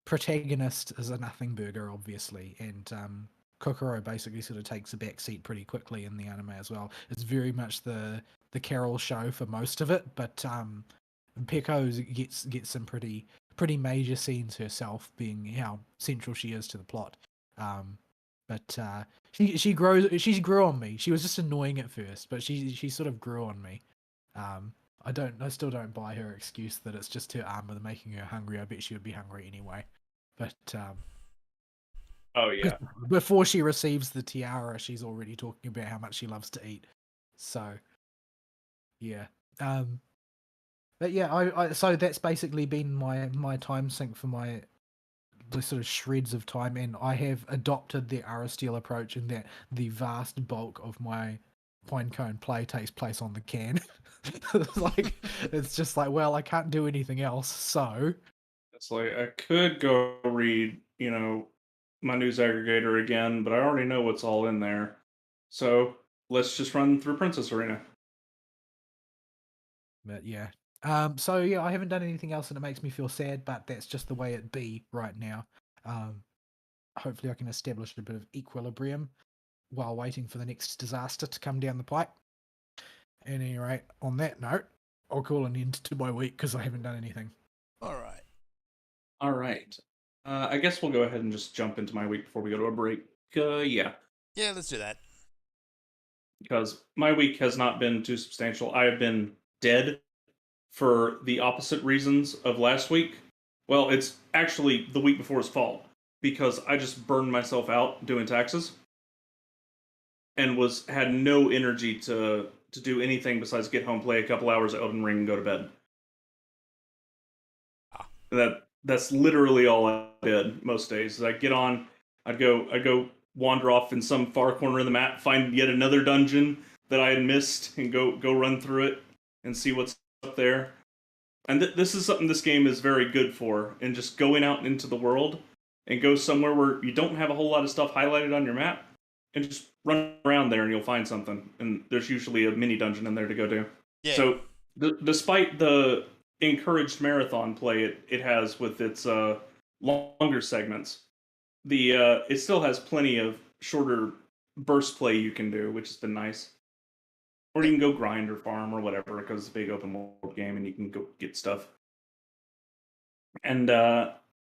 protagonist is a nothing burger, obviously, and Kokoro basically sort of takes a back seat pretty quickly in the anime as well. It's very much the Carol show for most of it, but Pekko gets some pretty major scenes herself, being how central she is to the plot. But she grew on me. She was just annoying at first, but she sort of grew on me. I still don't buy her excuse that it's just her armor making her hungry. I bet she would be hungry anyway. But Oh yeah. before she receives the tiara, she's already talking about how much she loves to eat. So yeah. But yeah, I so that's basically been my time sink for the sort of shreds of time, and I have adopted the Aristeel approach in that the vast bulk of my Pinecone play takes place on the can. It's just like, well, I can't do anything else, so It's like, I could go read, my news aggregator again, but I already know what's all in there. So let's just run through Princess Arena. but yeah. So yeah, I haven't done anything else and it makes me feel sad, but that's just the way it be right now. Hopefully I can establish a bit of equilibrium while waiting for the next disaster to come down the pipe. At any rate, on that note, I'll call an end to my week because I haven't done anything. All right. All right. I guess we'll go ahead and just jump into my week before we go to a break. Yeah. Yeah, let's do that. Because my week has not been too substantial. I have been dead for the opposite reasons of last week. Well, it's actually the week before's fault, because I just burned myself out doing taxes and had no energy to do anything besides get home, play a couple hours of Elden Ring, and go to bed. That's literally all I did most days. I'd get on, I'd go wander off in some far corner of the map, find yet another dungeon that I had missed, and go run through it and see what's up there. And this is something this game is very good for, and just going out into the world and go somewhere where you don't have a whole lot of stuff highlighted on your map, and just run around there and you'll find something. And there's usually a mini dungeon in there to go do. Yeah. So despite the encouraged marathon play it has with its longer segments, it still has plenty of shorter burst play you can do, which has been nice. Or you can go grind or farm or whatever, because it's a big open world game and you can go get stuff. And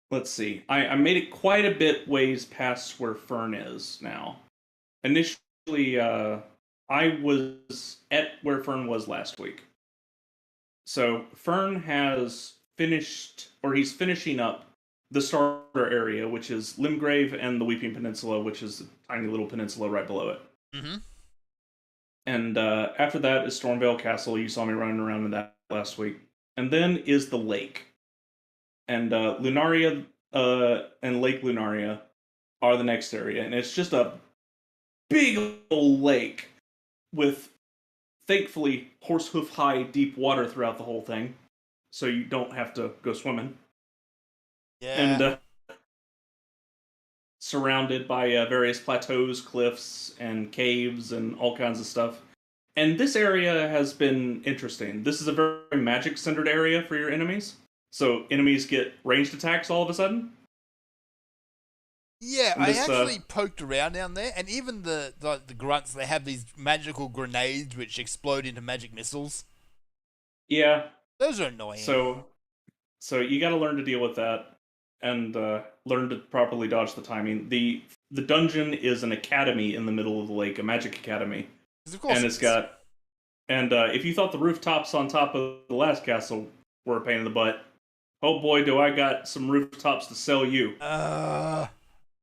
let's see. I made it quite a bit ways past where Fern is now. initially, I was at where Fern was last week. So Fern has finished, or he's finishing up the starter area, which is Limgrave and the Weeping Peninsula, which is a tiny little peninsula right below it. Mm-hmm. And after that is Stormvale Castle. You saw me running around in that last week. And then is the lake. And Lunaria and Lake Lunaria are the next area. And it's just a big old lake with, thankfully, horsehoof high deep water throughout the whole thing. So you don't have to go swimming. Yeah. And surrounded by various plateaus, cliffs, and caves, and all kinds of stuff. And this area has been interesting. This is a very magic-centered area for your enemies. So enemies get ranged attacks all of a sudden. Yeah, And I this, actually poked around down there, and even the grunts, they have these magical grenades which explode into magic missiles. Yeah. Those are annoying. So you got to learn to deal with that, and learn to properly dodge the timing. The dungeon is an academy in the middle of the lake, a magic academy. 'Cause of course And it it's is. got, and if you thought the rooftops on top of the last castle were a pain in the butt, oh boy, do I got some rooftops to sell you.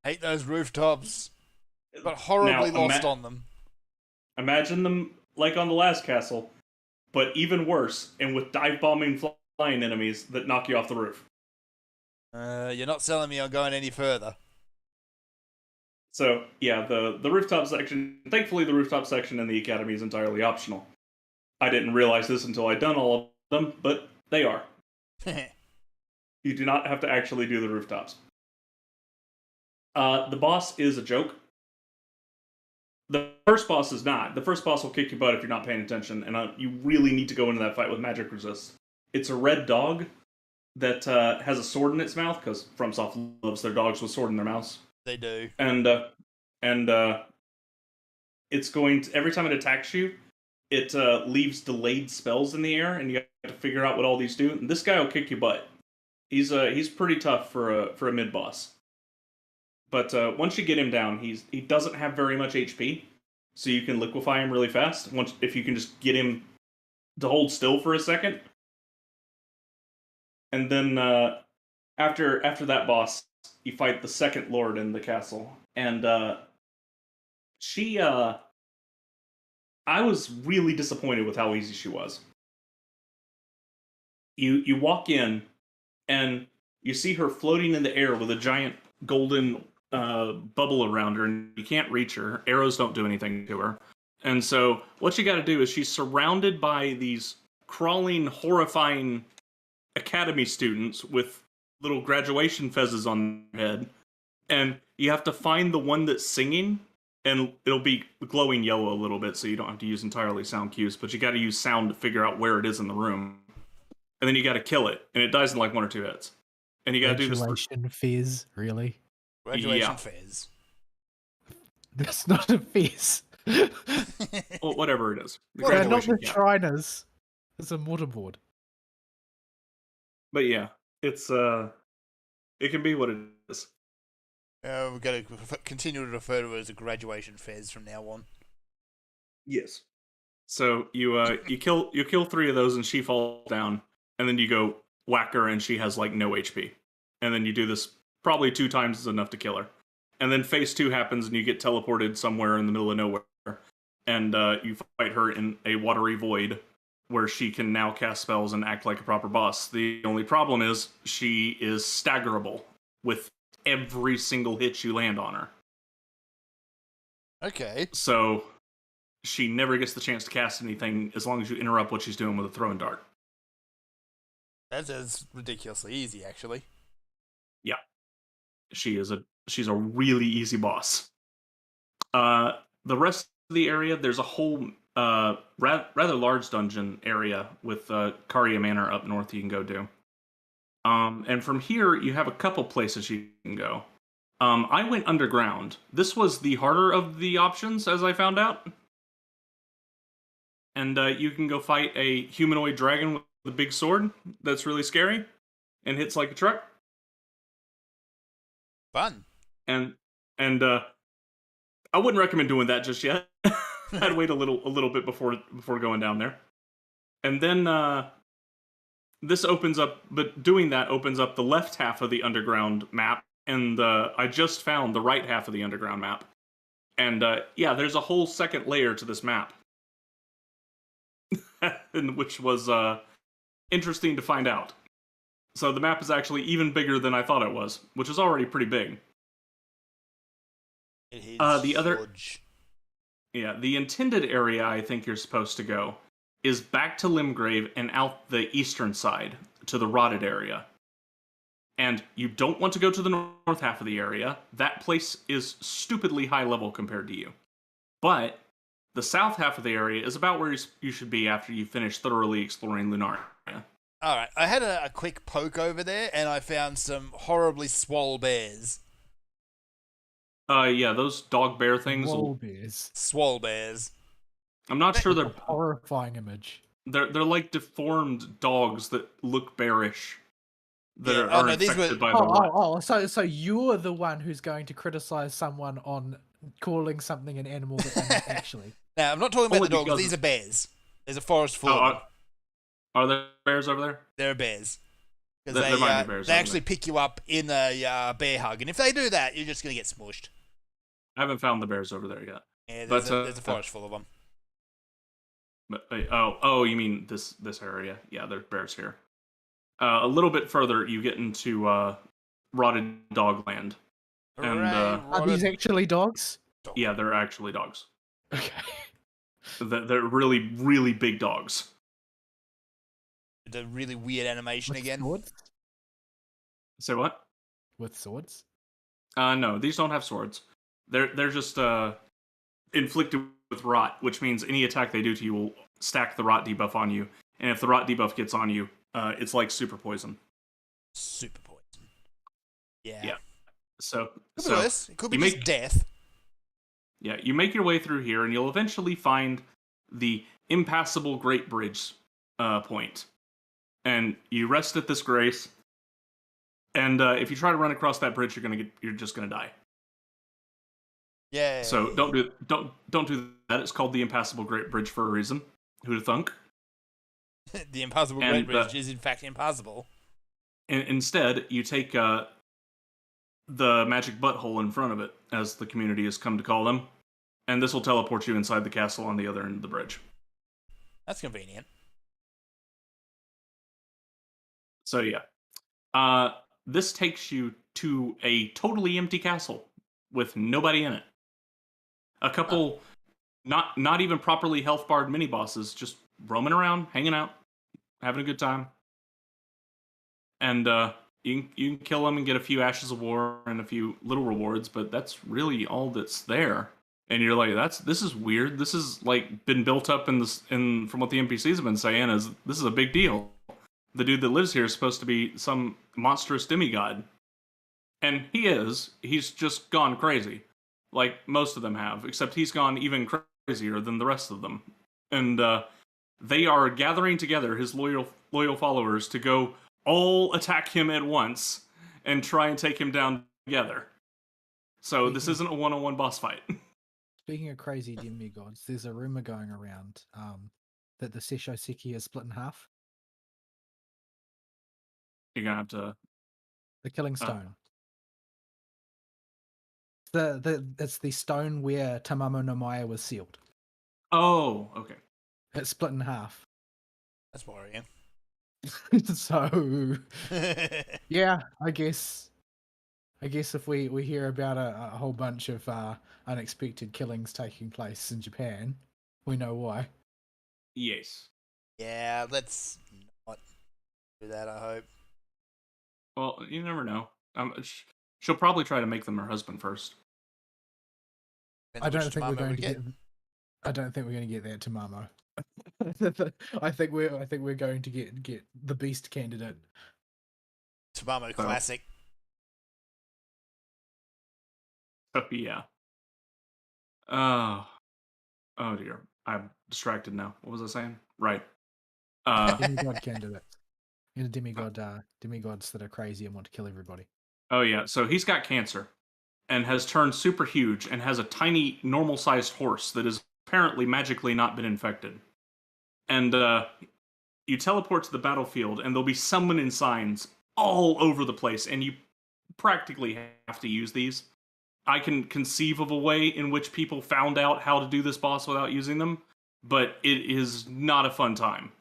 Hate those rooftops. Got horribly Now, lost on them. Imagine them like on the last castle, but even worse, and with dive bombing flying enemies that knock you off the roof. You're not selling me on going any further. So yeah, the rooftop section. Thankfully, the rooftop section in the academy is entirely optional. I didn't realize this until I'd done all of them, but they are. You do not have to actually do the rooftops. The boss is a joke. The first boss is not. The first boss will kick your butt if you're not paying attention, and you really need to go into that fight with magic resist. It's a red dog that has a sword in its mouth, because FromSoft loves their dogs with sword in their mouths. They do. And it's going to, every time it attacks you, it leaves delayed spells in the air, and you have to figure out what all these do. And this guy will kick your butt. He's pretty tough for a mid boss. But once you get him down, he doesn't have very much HP, so you can liquefy him really fast. If you can just get him to hold still for a second, and then after that boss, you fight the second lord in the castle, and she I was really disappointed with how easy she was. You walk in, and you see her floating in the air with a giant golden bubble around her, and you can't reach her. Arrows don't do anything to her. And so what you got to do is she's surrounded by these crawling, horrifying academy students with little graduation fezzes on their head, and you have to find the one that's singing, and it'll be glowing yellow a little bit, so you don't have to use entirely sound cues, but you got to use sound to figure out where it is in the room. And then you got to kill it, and it dies in like 1 or 2 hits. And you got to do this. Graduation fizz, really? Graduation phase. That's not a fizz. Well, whatever it is. The They're not graduation the cap. Triners. It's a mortarboard. But yeah, it's it can be what it is. We've got to continue to refer to it as a graduation phase from now on. Yes. So you kill 3 of those, and she falls down, and then you go whack her, and she has like no HP, and then you do this probably 2 times is enough to kill her, and then phase 2 happens, and you get teleported somewhere in the middle of nowhere, and you fight her in a watery void, where she can now cast spells and act like a proper boss. The only problem is she is staggerable with every single hit you land on her. Okay. So she never gets the chance to cast anything as long as you interrupt what she's doing with a throwing dart. That's ridiculously easy, actually. Yeah. She's a really easy boss. The rest of the area, there's a whole rather large dungeon area with Karia Manor up north you can go do. And from here, you have a couple places you can go. I went underground. This was the harder of the options, as I found out. And you can go fight a humanoid dragon with a big sword that's really scary and hits like a truck. Fun. And I wouldn't recommend doing that just yet. I'd wait a little bit before going down there. And then this opens up, but doing that opens up the left half of the underground map, and I just found the right half of the underground map. And yeah, there's a whole second layer to this map, which was interesting to find out. So the map is actually even bigger than I thought it was, which is already pretty big. It is the other, huge. yeah, the intended area I think you're supposed to go is back to Limgrave and out the eastern side to the rotted area. And you don't want to go to the north half of the area. That place is stupidly high level compared to you. But the south half of the area is about where you should be after you finish thoroughly exploring Lunaria. All right, I had a quick poke over there, and I found some horribly swole bears. Yeah, those dog bear things. Wall bears. Swole bears. I'm not sure A they're horrifying image. they're like deformed dogs that look bearish. That Yeah, are no, these infected were- by the rot. So you're the one who's going to criticize someone on calling something an animal that they're not actually. Now, I'm not talking about Only the dogs. because- These are bears. There's a forest full of them. Are there bears over there? They're bears. Because There might be bears they over actually pick you up in a bear hug. And if they do that, you're just going to get smushed. I haven't found the bears over there yet. Yeah, But, there's a forest full of them. But oh, you mean this area? Yeah, there's bears here. A little bit further, you get into rotted dog land. And, Are these actually dogs? Yeah, they're actually dogs. Okay. They're really, really big dogs. The really weird animation With again. swords? Say what? With swords? No, these don't have swords. They're just inflicted with rot, which means any attack they do to you will stack the rot debuff on you. And if the rot debuff gets on you, it's like super poison. Super poison. Yeah. Yeah. So, Could be worse. It could be you just make- death. Yeah, you make your way through here, and you'll eventually find the impassable Great Bridge point. And you rest at this grace. And if you try to run across that bridge, you're just gonna die. Yeah. So don't do that. It's called the Impassable Great Bridge for a reason. Who'd have thunk? The impossible And, Great Bridge is in fact impossible. And instead, you take the magic butthole in front of it, as the community has come to call them, and this will teleport you inside the castle on the other end of the bridge. That's convenient. So yeah, this takes you to a totally empty castle with nobody in it. A couple, not even properly health barred mini bosses, just roaming around, hanging out, having a good time. And you can kill them and get a few ashes of war and a few little rewards, but that's really all that's there. And you're like, this is weird. This is like been built up from what the NPCs have been saying is this is a big deal. The dude that lives here is supposed to be some monstrous demigod. And he is. He's just gone crazy. Like most of them have, except he's gone even crazier than the rest of them. And they are gathering together, his loyal followers, to go all attack him at once and try and take him down together. So this isn't a one-on-one boss fight. Speaking of crazy demigods, there's a rumor going around that the Seisho Seki is split in half. You're gonna have to. The Killing Stone. It's the stone where Tamamo no Maya was sealed. Oh, okay. It's split in half. That's worrying. So yeah, I guess if we hear about a whole bunch of unexpected killings taking place in Japan, we know why. Yes. Yeah, let's not do that, I hope. Well, you never know. She'll probably try to make them her husband first. I don't Which think we're Tamamo going we to get. I don't think we're going to get that Tamamo. I think we're going to get the beast candidate. Tamamo classic. Oh yeah. Oh dear. I'm distracted now. What was I saying? Right. Demigod candidate. You know, demigods that are crazy and want to kill everybody. Oh yeah. So he's got cancer, and has turned super huge and has a tiny normal-sized horse that has apparently magically not been infected. And you teleport to the battlefield, and there'll be summoning signs all over the place, and you practically have to use these. I can conceive of a way in which people found out how to do this boss without using them, but it is not a fun time.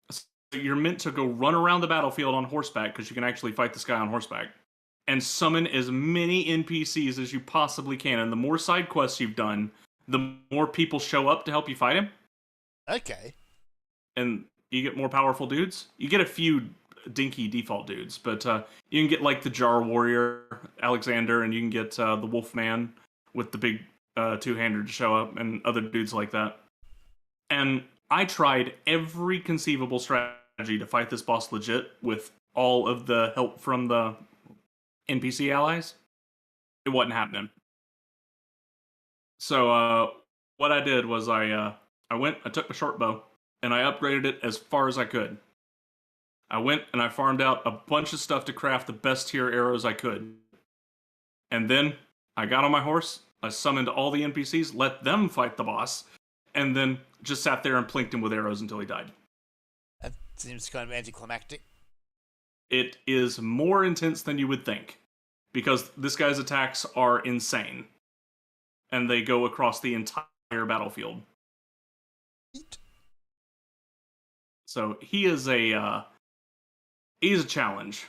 So you're meant to go run around the battlefield on horseback, because you can actually fight this guy on horseback, and summon as many NPCs as you possibly can. And the more side quests you've done, the more people show up to help you fight him. Okay. And you get more powerful dudes. You get a few dinky default dudes, but you can get like the Jar Warrior, Alexander, and you can get the Wolfman with the big two-hander to show up, and other dudes like that. And I tried every conceivable strategy to fight this boss legit with all of the help from the NPC allies. It wasn't happening. So what I did was I took my short bow, and I upgraded it as far as I could. I went and I farmed out a bunch of stuff to craft the best tier arrows I could. And then I got on my horse, I summoned all the NPCs, let them fight the boss, and then just sat there and plinked him with arrows until he died. That seems kind of anticlimactic. It is more intense than you would think, because this guy's attacks are insane. And they go across the entire battlefield. So he is he's a challenge.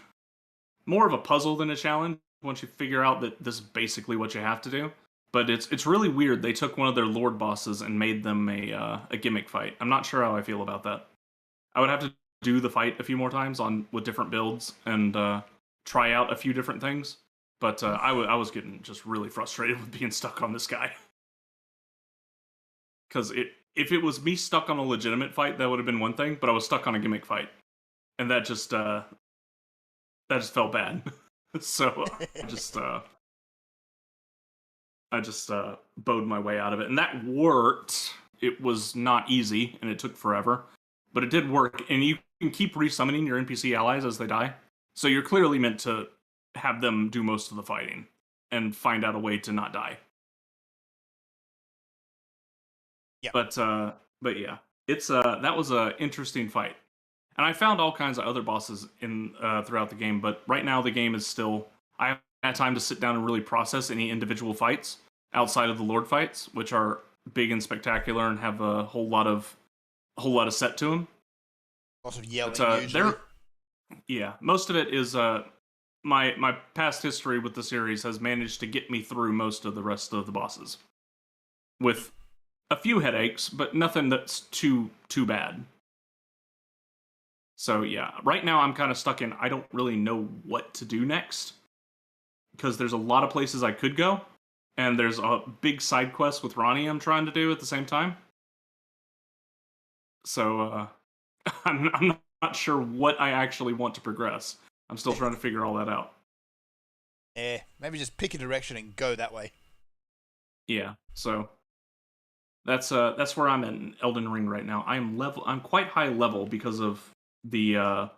More of a puzzle than a challenge once you figure out that this is basically what you have to do. But it's really weird. They took one of their Lord bosses and made them a gimmick fight. I'm not sure how I feel about that. I would have to do the fight a few more times with different builds and try out a few different things. But I was getting just really frustrated with being stuck on this guy. Because if it was me stuck on a legitimate fight, that would have been one thing. But I was stuck on a gimmick fight, and that just felt bad. So I just bowed my way out of it, and that worked. It was not easy, and it took forever, but it did work. And you can keep resummoning your NPC allies as they die, so you're clearly meant to have them do most of the fighting and find out a way to not die. Yeah. But yeah, it's that was a interesting fight, and I found all kinds of other bosses in throughout the game. But right now the game is still, I haven't had time to sit down and really process any individual fights outside of the Lord fights, which are big and spectacular and have a whole lot of set to them. Lots of yelling. But, usually. yeah, most of it is my past history with the series has managed to get me through most of the rest of the bosses with a few headaches, but nothing that's too bad. So yeah, right now I'm kind of stuck in, I don't really know what to do next, because there's a lot of places I could go, and there's a big side quest with Ronnie I'm trying to do at the same time. So I'm not sure what I actually want to progress. I'm still trying to figure all that out. Maybe just pick a direction and go that way. Yeah, so that's where I'm in Elden Ring right now. I'm quite high level because of the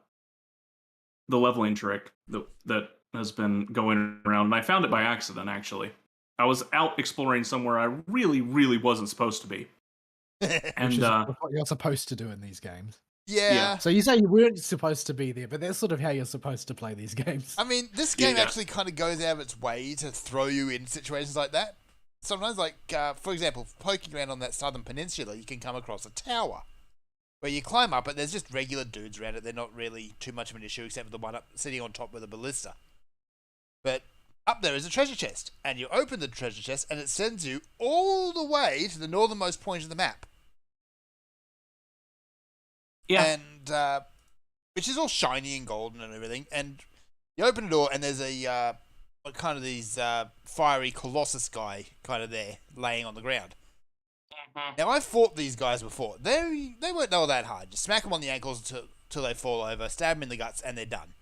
leveling trick that has been going around, and I found it by accident, actually. I was out exploring somewhere I really, really wasn't supposed to be. And Which is what you're supposed to do in these games. Yeah. So you say you weren't supposed to be there, but that's sort of how you're supposed to play these games. I mean, this game actually kind of goes out of its way to throw you in situations like that. Sometimes, like, for example, poking around on that southern peninsula, you can come across a tower where you climb up, but there's just regular dudes around it. They're not really too much of an issue, except for the one up sitting on top with a ballista. But up there is a treasure chest, and you open the treasure chest, and it sends you all the way to the northernmost point of the map. yeah, And, which is all shiny and golden and everything, and you open the door, and there's a, kind of these, fiery colossus guy kind of there, laying on the ground. Now, I've fought these guys before. They weren't all that hard. Just smack them on the ankles till they fall over, stab them in the guts, and they're done.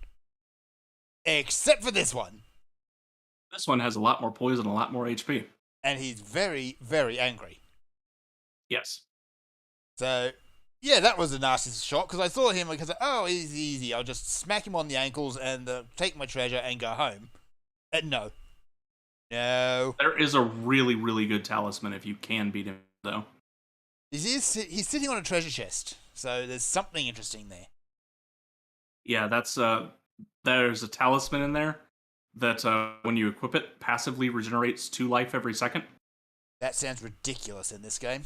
Except for this one. this one has a lot more poison, a lot more HP. And he's very, very angry. Yes. So, yeah, that was a nasty shot, because I thought him, because, oh, he's easy. I'll just smack him on the ankles and take my treasure and go home. No. No. There is a really, really good talisman if you can beat him, though. He's sitting on a treasure chest, so there's something interesting there. Yeah, there's a talisman in there that when you equip it, passively regenerates 2 life every second. That sounds ridiculous in this game.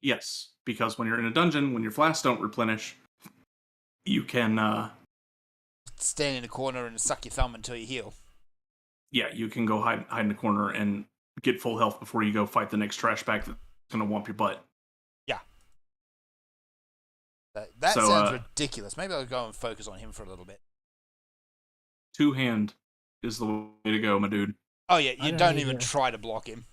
Yes, because when you're in a dungeon, when your flasks don't replenish, you can Stand in a corner and suck your thumb until you heal. you can go hide in the corner and get full health before you go fight the next trash bag that's gonna whomp your butt. Yeah. That So, sounds ridiculous. Maybe I'll go and focus on him for a little bit. 2-hand is the way to go, my dude. Oh yeah, I you don't don't need even to- try to block him.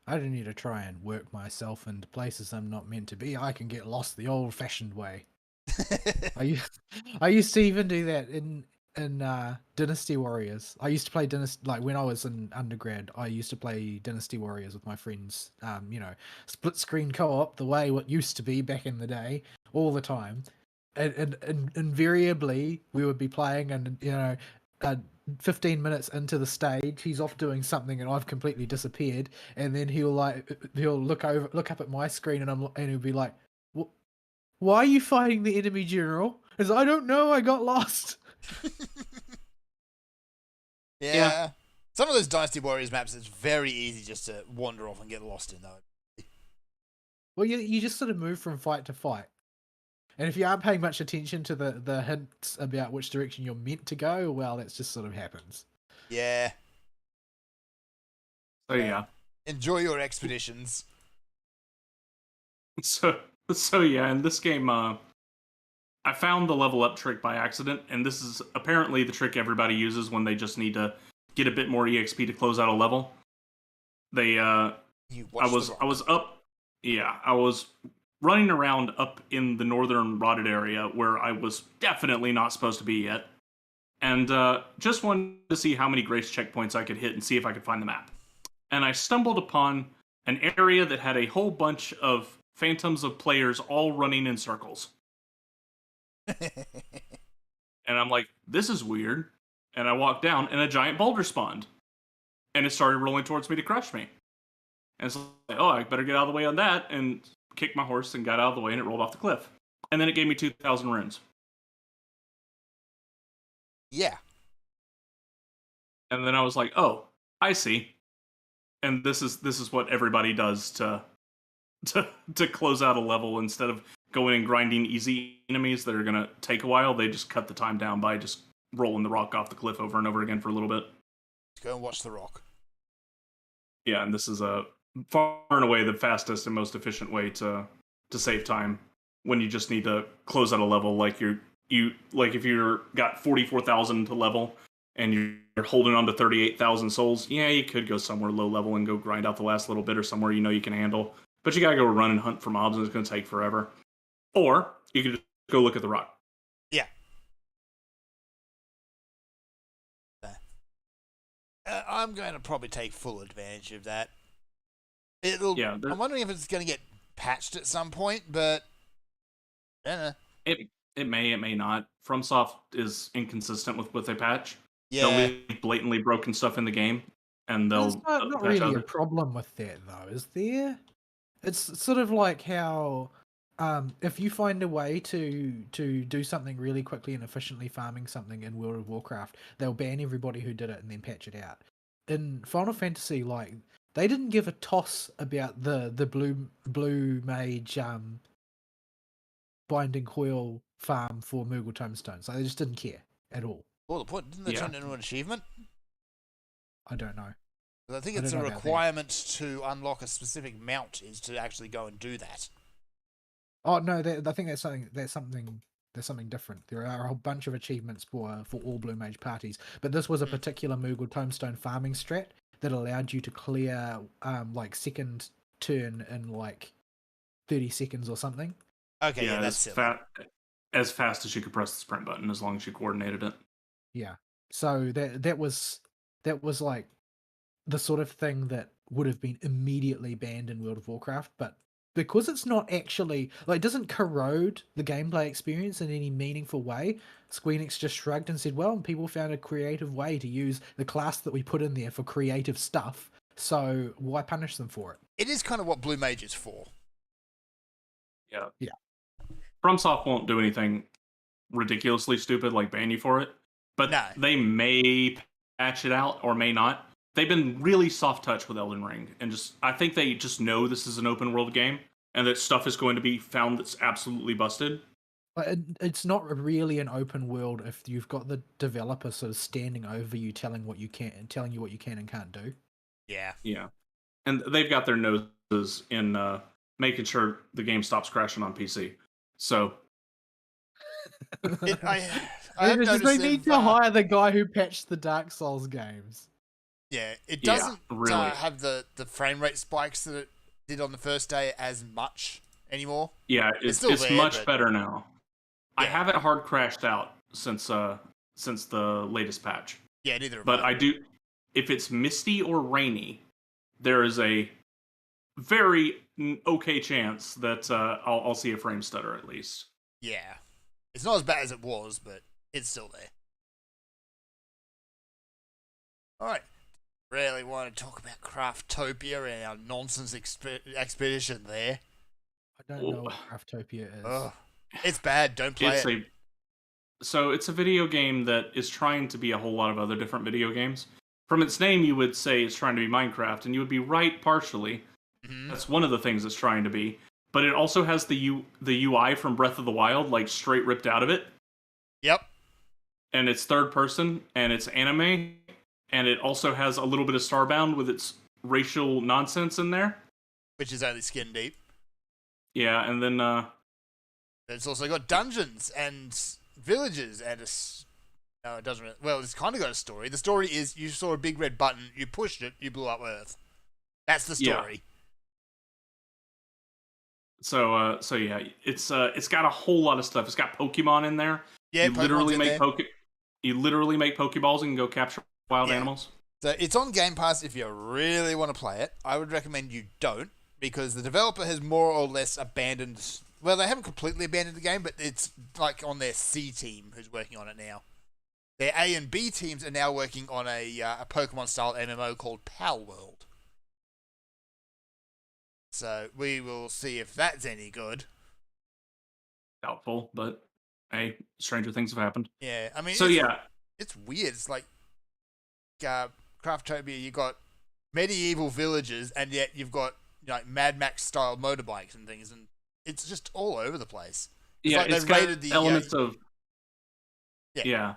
I don't need to try and work myself into places I'm not meant to be. I can get lost the old-fashioned way. I used to even do that in Dynasty Warriors. I used to play Dynasty, like when I was in undergrad. I used to play Dynasty Warriors with my friends. Split screen co-op, the way what used to be back in the day, all the time. And invariably we would be playing, and 15 minutes into the stage, he's off doing something, and I've completely disappeared. And then he'll look up at my screen, and he'll be like, "Why are you fighting the enemy general?" As I don't know, I got lost. Yeah. Some of those Dynasty Warriors maps, it's very easy just to wander off and get lost in, though. Well, you just sort of move from fight to fight. And if you aren't paying much attention to the hints about which direction you're meant to go, well, that just sort of happens. Yeah. So yeah. Enjoy your expeditions. So yeah, in this game, I found the level up trick by accident, and this is apparently the trick everybody uses when they just need to get a bit more EXP to close out a level. I was running around up in the northern rotted area where I was definitely not supposed to be yet, and just wanted to see how many grace checkpoints I could hit and see if I could find the map. And I stumbled upon an area that had a whole bunch of phantoms of players all running in circles. And I'm like, this is weird. And I walked down, and a giant boulder spawned. And it started rolling towards me to crush me. And it's like, oh, I better get out of the way on that, and kicked my horse and got out of the way, and it rolled off the cliff. And then it gave me 2,000 runes. Yeah. And then I was like, oh, I see. And this is what everybody does to close out a level. Instead of going and grinding easy enemies that are going to take a while, they just cut the time down by just rolling the rock off the cliff over and over again for a little bit. Let's go and watch the rock. Yeah, and this is a far and away the fastest and most efficient way to save time when you just need to close out a level. Like if you're got 44,000 to level and you're holding on to 38,000 souls, yeah, you could go somewhere low level and go grind out the last little bit, or somewhere you know you can handle. But you gotta go run and hunt for mobs, and it's gonna take forever. Or you could just go look at the rock. Yeah. I'm going to probably take full advantage of that. I'm wondering if it's going to get patched at some point, but I don't know. It may not. FromSoft is inconsistent with what they patch. Yeah. They'll leave blatantly broken stuff in the game, and There's they'll not patch really a other. problem with that, though, is there? It's sort of like how if you find a way to do something really quickly and efficiently, farming something in World of Warcraft, they'll ban everybody who did it and then patch it out. In Final Fantasy, like, they didn't give a toss about the blue mage binding coil farm for Moogle Tombstone, so they just didn't care at all. Well, the point, didn't they turn it into an achievement? I don't know. I think it's a requirement to unlock a specific mount is to actually go and do that. Oh no, I think that's something different. There are a whole bunch of achievements for all Blue Mage parties, but this was a particular Moogle Tombstone farming strat that allowed you to clear like second turn in like 30 seconds or something. Okay, yeah, that's as fast as you could press the sprint button, as long as you coordinated it. Yeah, so that was like the sort of thing that would have been immediately banned in World of Warcraft, but because it's not actually like it doesn't corrode the gameplay experience in any meaningful way. Squeenix just shrugged and said, "Well, people found a creative way to use the class that we put in there for creative stuff. So why punish them for it?" It is kind of what Blue Mage is for. Yeah. Yeah. FromSoft won't do anything ridiculously stupid like ban you for it, but No. they may patch it out or may not. They've been really soft touch with Elden Ring, and I think they just know this is an open world game and that stuff is going to be found that's absolutely busted. But it's not really an open world if you've got the developer sort of standing over you, telling what you can and telling you what you can and can't do. Yeah. Yeah, and they've got their noses in making sure the game stops crashing on PC. So I have noticed they need they've, to hire the guy who patched the Dark Souls games. Yeah, it Yeah, doesn't really. have the frame rate spikes that it did on the first day as much anymore. yeah, It's it's still there, much but- better now. I Yeah. haven't hard crashed out since the latest patch. Yeah, neither have But I do. If it's misty or rainy, there is a very okay chance that I'll see a frame stutter at least. Yeah. It's not as bad as it was, but it's still there. Alright. Really want to talk about Craftopia and our nonsense expedition there. I don't know what Craftopia is. Ugh. It's bad, don't play It's it. it's a video game that is trying to be a whole lot of other different video games. From its name, you would say it's trying to be Minecraft, and you would be right partially. Mhm. That's one of the things it's trying to be. But it also has the UI from Breath of the Wild, like straight ripped out of it. Yep. And it's third person, and it's anime, and it also has a little bit of Starbound with its racial nonsense in there. Which is only skin deep. Yeah, and then It's also got dungeons and villages and no, it doesn't really. Well, it's kind of got a story. The story is you saw a big red button, you pushed it, you blew up Earth. That's the Yeah. story. so yeah, it's got a whole lot of stuff. It's got Pokemon in there. Yeah, you literally Pokemon's in make you literally make Pokeballs and go capture wild Yeah. animals. So it's on Game Pass if you really want to play it. I would recommend you don't, because the developer has more or less abandoned. Well, they haven't completely abandoned the game, but it's like on their C team who's working on it now. Their A and B teams are now working on a Pokemon-style MMO called Pal World. So we will see if that's any good. Doubtful, but hey, stranger things have happened. Yeah, I mean, So yeah, it's weird. It's like Craftopia, you got medieval villages, and yet you've got like Mad Max style motorbikes and things, and it's just all over the place. It's yeah, like they it's got rated the, elements of Yeah. yeah.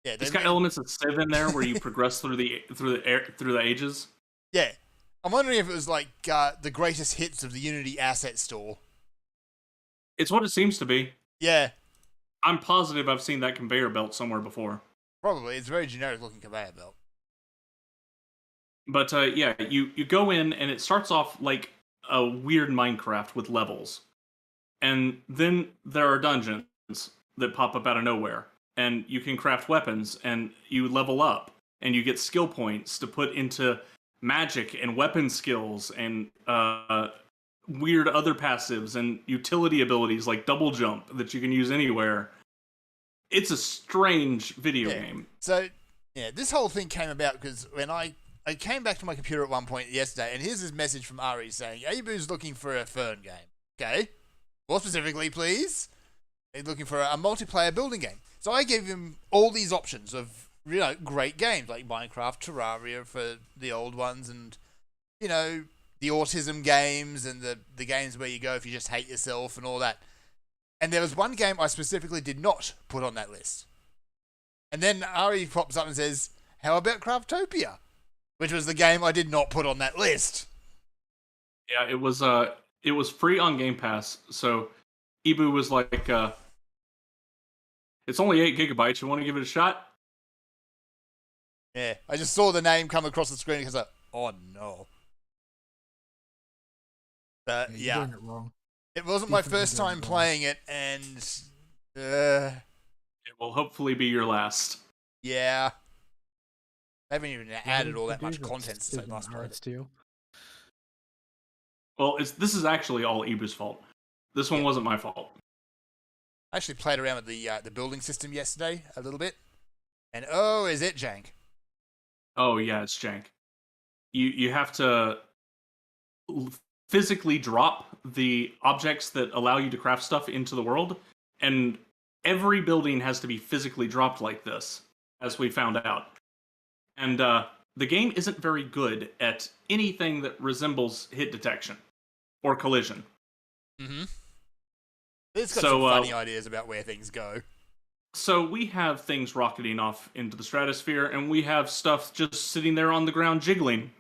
Yeah, It's got elements of Civ in there where you progress through the ages. Yeah, I'm wondering if it was like the greatest hits of the Unity asset store. It's what it seems to be. Yeah, I'm positive I've seen that conveyor belt somewhere before. probably. It's a very generic looking conveyor belt. But yeah, you go in and it starts off like a weird Minecraft with levels. And then there are dungeons that pop up out of nowhere. And you can craft weapons and you level up and you get skill points to put into magic and weapon skills and weird other passives and utility abilities like double jump that you can use anywhere. It's a strange video game. So, yeah, this whole thing came about because when I came back to my computer at one point yesterday, and here's this message from Ari saying, Abu's looking for a Fern game. Okay? More specifically, please. He's looking for a multiplayer building game. So I gave him all these options of, great games like Minecraft, Terraria for the old ones, and, the autism games and the games where you go if you just hate yourself and all that. And there was one game I specifically did not put on that list. And then Ari pops up and says, how about Craftopia? Which was the game I did not put on that list. Yeah, it was free on Game Pass, so Ibu was like, it's only 8 gigabytes, you want to give it a shot? Yeah, I just saw the name come across the screen because oh no. But You're yeah, doing it wrong. it wasn't my definitely first doing time it wrong. playing it, and It will hopefully be your last. yeah. They haven't even added all You that do much that content since I stupid last played art it. steal. Well, this is actually all Ibu's fault. This one wasn't my fault. I actually played around with the building system yesterday a little bit, and oh, is it jank? Oh yeah, it's jank. You have to physically drop the objects that allow you to craft stuff into the world, and every building has to be physically dropped like this, as we found out. And the game isn't very good at anything that resembles hit detection or collision. Mm-hmm. It's got So, some funny ideas about where things go. So we have things rocketing off into the stratosphere, and we have stuff just sitting there on the ground jiggling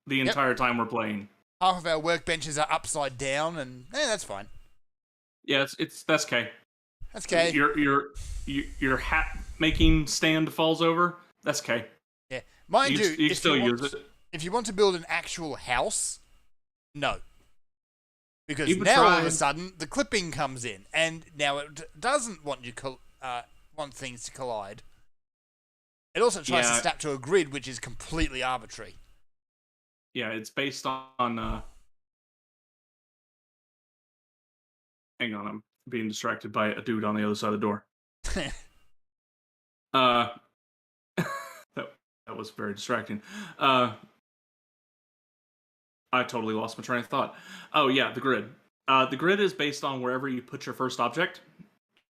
the entire time we're playing. Half of our workbenches are upside down, and that's fine. Yeah, that's okay. That's okay. Your hat making stand falls over. That's okay. Yeah, mind you, you still use it. If you want to build an actual house, no. Because You've now all of tried. a sudden the clipping comes in, and now it doesn't want want things to collide. It also tries to Yeah. snap to a grid, which is completely arbitrary. Yeah, it's based on. Hang on, I'm being distracted by a dude on the other side of the door. That was very distracting. I totally lost my train of thought. Oh yeah, the grid. The grid is based on wherever you put your first object,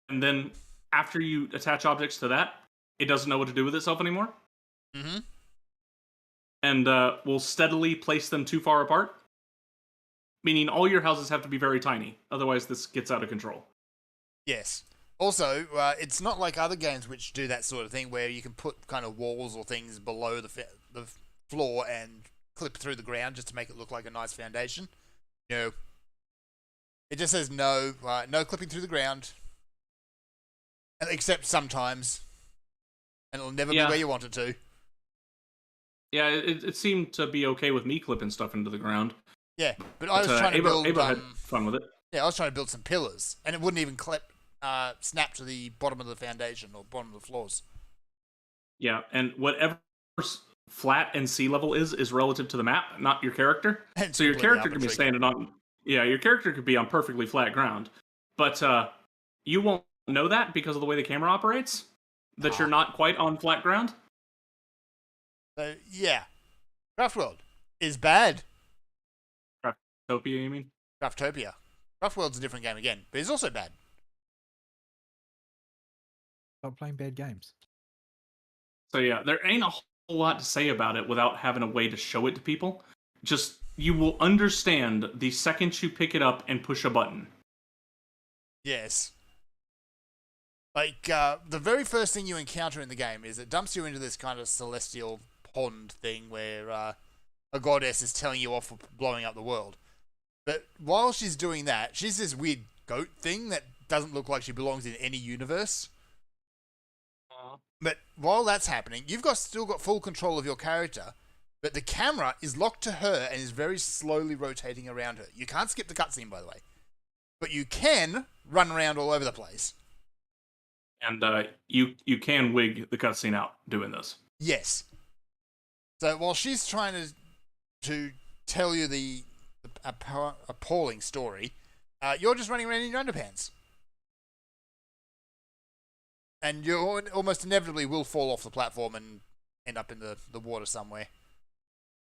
and then after you attach objects to that, it doesn't know what to do with itself anymore, Mm-hmm. and will steadily place them too far apart. Meaning all your houses have to be very tiny, otherwise this gets out of control. Yes. Also, it's not like other games which do that sort of thing where you can put kind of walls or things below the floor and clip through the ground just to make it look like a nice foundation. No. It just says no, no clipping through the ground. Except sometimes. And it'll never be where you want it to. Yeah, it seemed to be okay with me clipping stuff into the ground. Yeah, but I was trying to build... Ava had fun with it. Yeah, I was trying to build some pillars, and it wouldn't even snap to the bottom of the foundation or bottom of the floors. Yeah, and whatever flat and sea level is relative to the map, not your character. And So your completely character could be arbitrary. standing on... Yeah, your character could be on perfectly flat ground. But you won't know that because of the way the camera operates, that you're not quite on flat ground. So, yeah. Craftworld is bad. Craftopia, you mean? Craftopia. Craftworld's a different game again, but it's also bad. Stop playing bad games. So yeah, there ain't a whole lot to say about it without having a way to show it to people. Just, you will understand the second you pick it up and push a button. Yes. Like, the very first thing you encounter in the game is it dumps you into this kind of celestial pond thing where a goddess is telling you off for blowing up the world. But while she's doing that, she's this weird goat thing that doesn't look like she belongs in any universe. But while that's happening, you've still got full control of your character, but the camera is locked to her and is very slowly rotating around her. You can't skip the cutscene, by the way. But you can run around all over the place. And you can wig the cutscene out doing this. Yes. So while she's trying to tell you the appalling story, you're just running around in your underpants. And you almost inevitably will fall off the platform and end up in the water somewhere.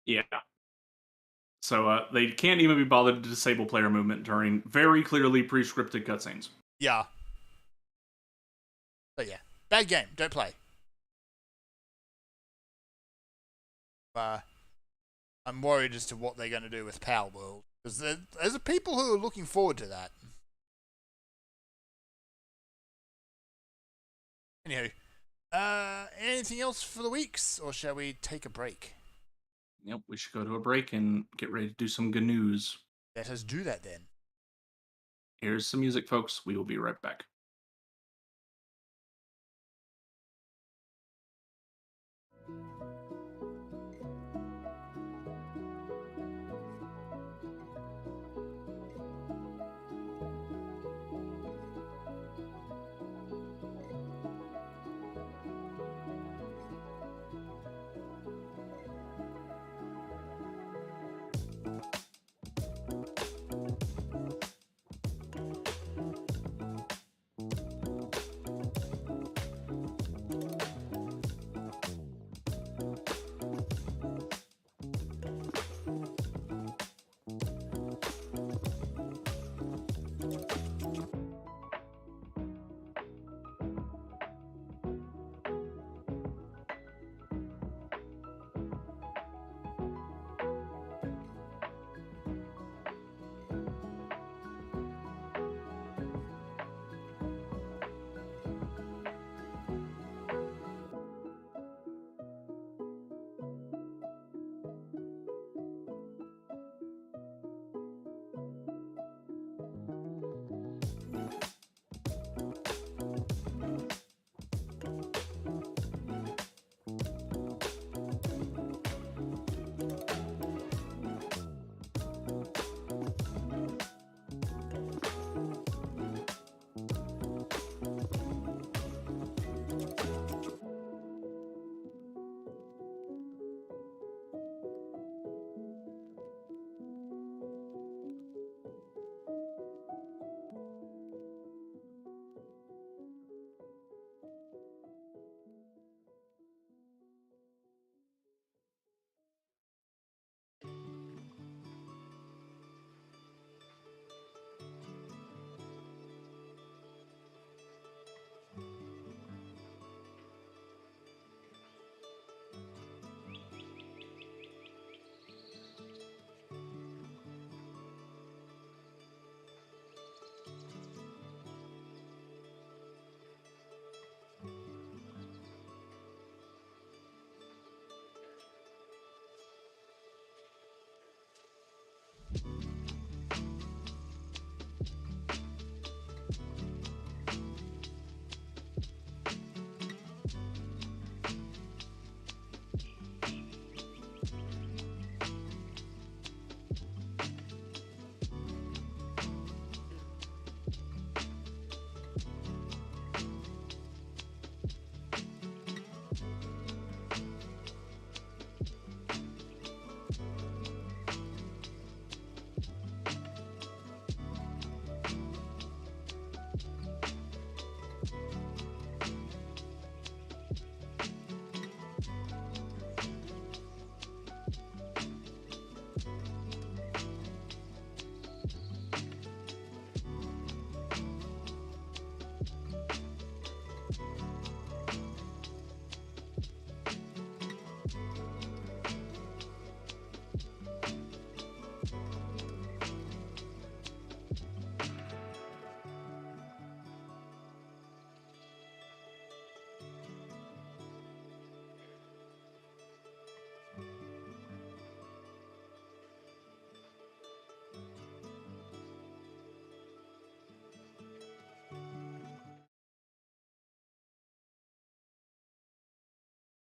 Yeah. So they can't even be bothered to disable player movement during very clearly pre-scripted cutscenes. Yeah. So yeah, bad game. Don't play. I'm worried as to what they're going to do with Power World, because there's people who are looking forward to that. Anywho, anything else for the weeks, or shall we take a break? Yep, we should go to a break and get ready to do some good news. Let us do that then. Here's some music, folks. We will be right back.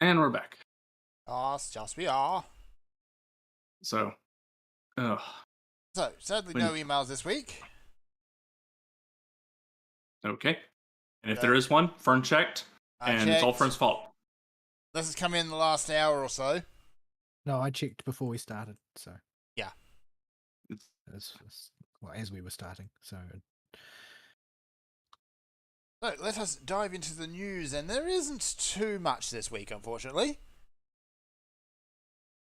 And we're back. Just we are. So, ugh. So, sadly, no emails this week. Okay. And if there is one, Fern checked, and it's all Fern's fault. This has come in the last hour or so. No, I checked before we started, so. Yeah. As we were starting, so. So, let us dive into the news, and there isn't too much this week, unfortunately.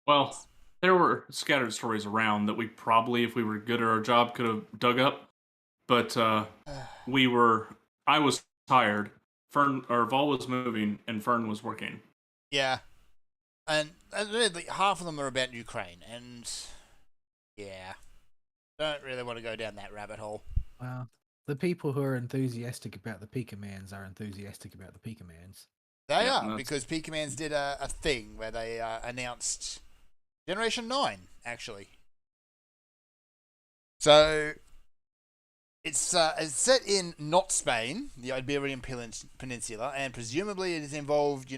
Well, there were scattered stories around that we probably, if we were good at our job, could have dug up. But I was tired. Vol was moving, and Fern was working. Yeah. And really, half of them are about Ukraine, and yeah. Don't really want to go down that rabbit hole. Well, the people who are enthusiastic about the Pika Mans are enthusiastic about the Pika Mans. They are, because Pika Mans did a thing where they announced Generation 9, actually. So, it's set in not Spain, the Iberian Peninsula, and presumably it is involved,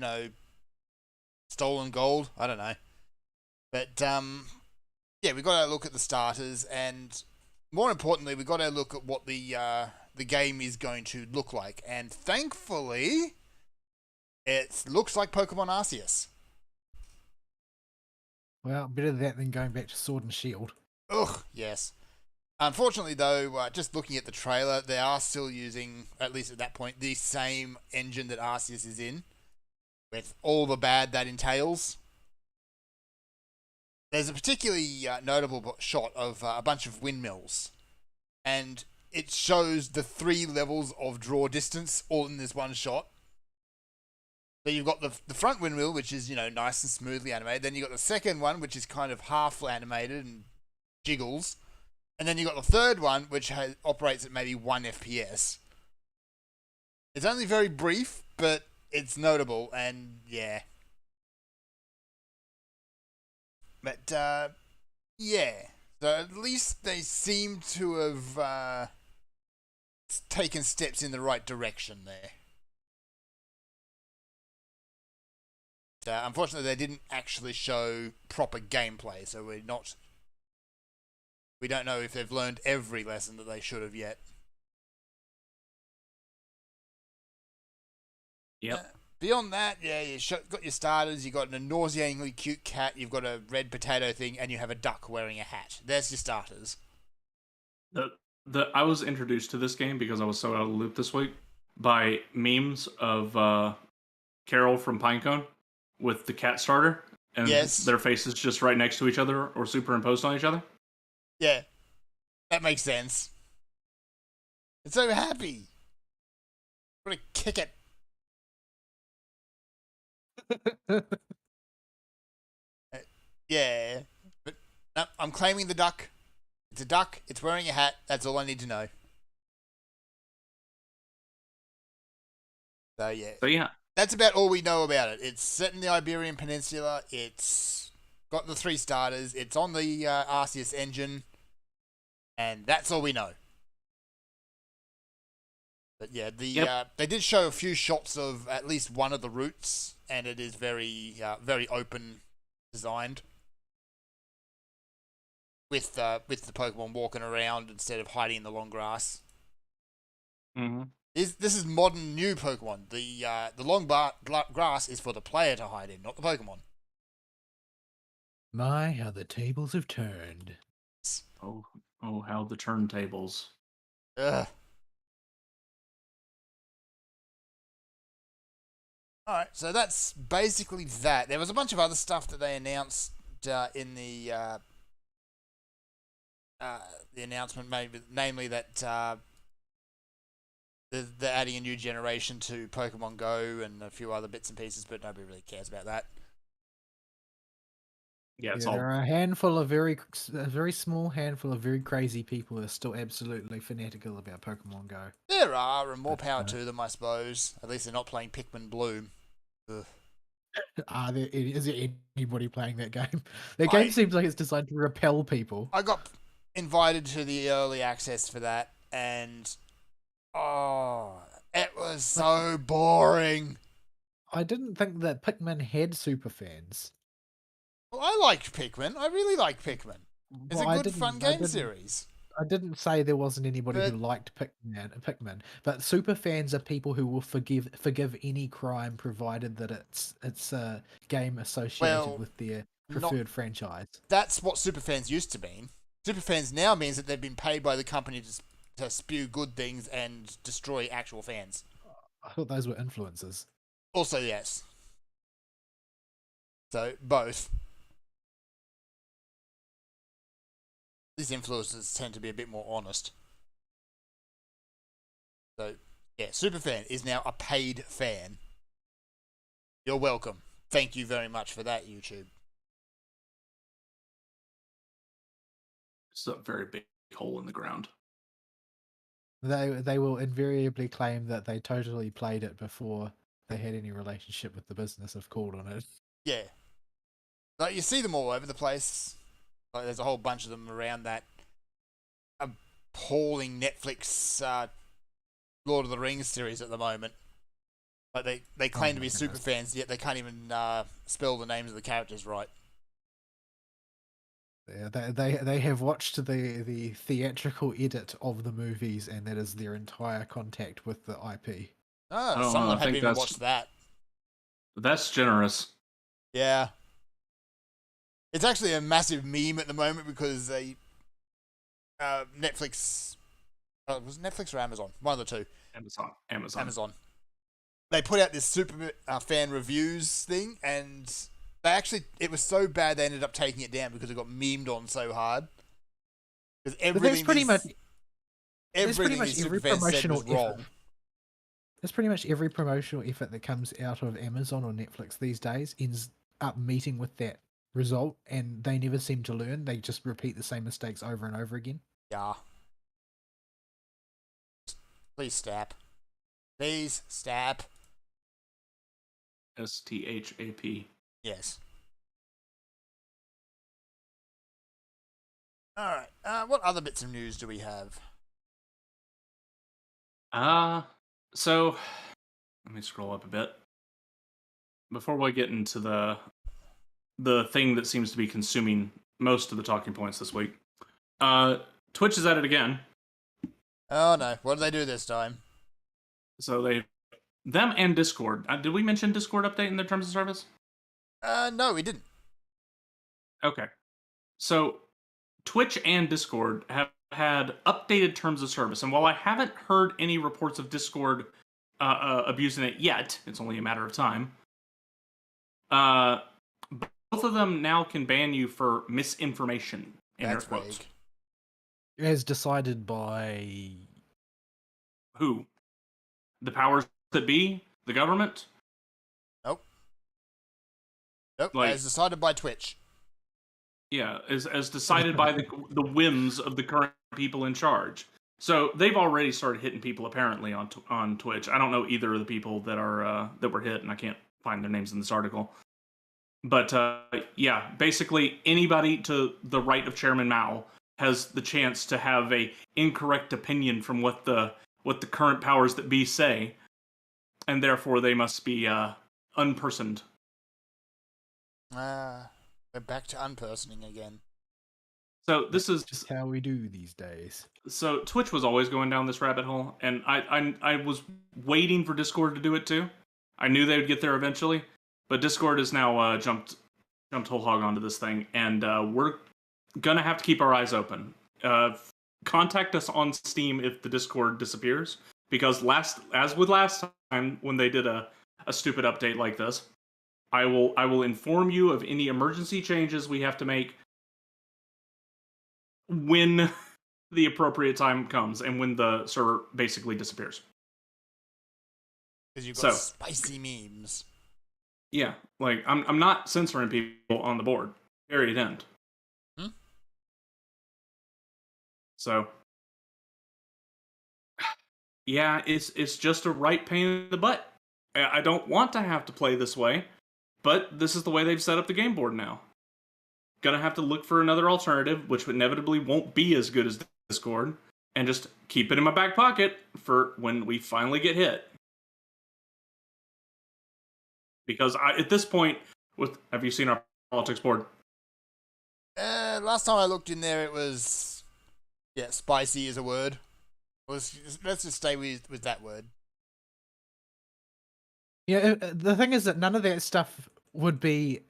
stolen gold. I don't know. But, yeah, we got to look at the starters, and more importantly, we got to look at what the game is going to look like. And thankfully, it looks like Pokemon Arceus. Well, better that than going back to Sword and Shield. Ugh, yes. Unfortunately, though, just looking at the trailer, they are still using, at least at that point, the same engine that Arceus is in, with all the bad that entails. There's a particularly notable shot of a bunch of windmills, and it shows the 3 levels of draw distance all in this one shot. So you've got the front windmill, which is, nice and smoothly animated. Then you've got the second one, which is kind of half animated and jiggles. And then you've got the third one, which operates at maybe 1 FPS. It's only very brief, but it's notable, and yeah. But, yeah. So at least they seem to have taken steps in the right direction there. Unfortunately, they didn't actually show proper gameplay, so we don't know if they've learned every lesson that they should have yet. Yep. Beyond that, yeah, got your starters, you got a nauseatingly cute cat, you've got a red potato thing, and you have a duck wearing a hat. There's your starters. I was introduced to this game because I was so out of the loop this week by memes of Carol from Pinecone with the cat starter, and their faces just right next to each other or superimposed on each other. Yeah, that makes sense. It's so happy. I'm gonna kick it. Yeah, but no, I'm claiming the duck. It's a duck. It's wearing a hat. That's all I need to know. So yeah. That's about all we know about it. It's set in the Iberian Peninsula. It's got the 3 starters. It's on the Arceus engine. And that's all we know. But yeah, they did show a few shots of at least one of the routes, and it is very, very open designed. With the Pokemon walking around instead of hiding in the long grass. Mm-hmm. This is modern new Pokemon. The long grass is for the player to hide in, not the Pokemon. My, how the tables have turned. Oh, how the turntables. Ugh. Alright, so that's basically that. There was a bunch of other stuff that they announced in the announcement, namely that they're adding a new generation to Pokemon Go and a few other bits and pieces, but nobody really cares about that. Yeah, there are a very small handful of very crazy people who are still absolutely fanatical about Pokemon Go. There are, and more power to them, I suppose. At least they're not playing Pikmin Bloom. Ugh. Is there anybody playing that game? That game seems like it's designed to repel people. I got invited to the early access for that, and it was so boring. I didn't think that Pikmin had super fans. Well, I liked Pikmin. I really like Pikmin. It's Well, a good, fun game series. I didn't say there wasn't anybody who But- liked Pikmin, but super fans are people who will forgive any crime provided that it's a game associated Well, with their not- preferred franchise. That's what superfans used to mean. Superfans now means that they've been paid by the company to spew good things and destroy actual fans. I thought those were influencers. Also, yes. So, both. These influencers tend to be a bit more honest. So, yeah, Superfan is now a paid fan. You're welcome. Thank you very much for that, YouTube. It's a very big hole in the ground. They will invariably claim that they totally played it before they had any relationship with the business if called on it. Yeah. Like, you see them all over the place. Like, there's a whole bunch of them around that appalling Netflix Lord of the Rings series at the moment. Like, they claim to be super fans, yet they can't even spell the names of the characters right. Yeah, they have watched the theatrical edit of the movies, and that is their entire contact with the IP. Oh, don't some know, of them I haven't think even that's- watched that. That's generous. Yeah. It's actually a massive meme at the moment because Netflix... was it Netflix or Amazon? One of the two. Amazon. They put out this super fan reviews thing, and it was so bad they ended up taking it down because it got memed on so hard. Because But that's pretty much everything much these every super fans said was promotional wrong. effort. That's pretty much every promotional effort that comes out of Amazon or Netflix these days ends up meeting with that result, and they never seem to learn. They just repeat the same mistakes over and over again. Yeah. Please stop. Please stop. STHAP. Yes. Alright, what other bits of news do we have? So let me scroll up a bit before we get into the thing that seems to be consuming most of the talking points this week. Twitch is at it again. Oh no, what did they do this time? So them and Discord. Did we mention Discord update in their terms of service? No, we didn't. Okay. So Twitch and Discord have had updated terms of service, and while I haven't heard any reports of Discord abusing it yet, it's only a matter of time. Both of them now can ban you for misinformation in That's their quotes. vague. As decided by Who? The powers that be? The government? Nope, Like- as decided by Twitch. Yeah, as decided by the whims of the current people in charge. So they've already started hitting people apparently on Twitch. I don't know either of the people that are that were hit, and I can't find their names in this article. But yeah, basically anybody to the right of Chairman Mao has the chance to have a incorrect opinion from what the current powers that be say, and therefore they must be unpersoned. We're back to unpersoning again. So this is just how we do these days. So Twitch was always going down this rabbit hole, and I was waiting for Discord to do it too. I knew they would get there eventually, but Discord has now jumped whole hog onto this thing, and we're gonna have to keep our eyes open. Contact us on Steam if the Discord disappears, because as with last time when they did a stupid update like this, I will inform you of any emergency changes we have to make when the appropriate time comes and when the server basically disappears. Because you've got spicy memes. Yeah, like I'm not censoring people on the board. Period. End. So yeah, it's just a right pain in the butt. I don't want to have to play this way, but this is the way they've set up the game board now. Gonna have to look for another alternative, which inevitably won't be as good as Discord, and just keep it in my back pocket for when we finally get hit. because at this point, have you seen our politics board? Last time I looked in there, it was spicy is a word. Let's just stay with that word. Yeah, the thing is that none of that stuff would be.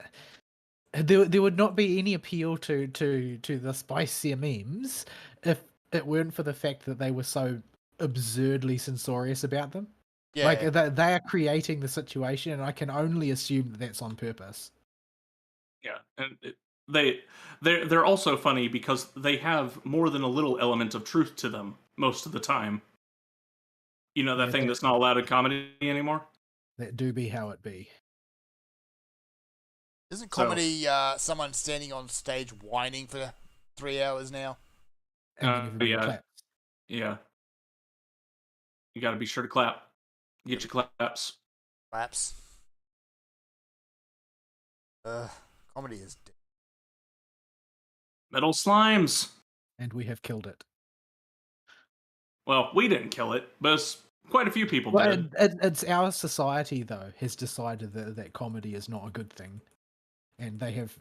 There would not be any appeal to the spicier memes if it weren't for the fact that they were so absurdly censorious about them. Yeah, Like they are creating the situation, and I can only assume that that's on purpose. Yeah, and they're also funny because they have more than a little element of truth to them most of the time. You know that Yeah, thing that's not allowed in comedy anymore? That do be how it be. Isn't comedy someone standing on stage whining for 3 hours now? And then everybody yeah. claps. Yeah. You got to be sure to clap. Get your claps. Claps. Comedy is dead. Metal slimes. And we have killed it. Well, we didn't kill it, but quite a few people Well, did. it's our society, though, has decided that comedy is not a good thing. And they have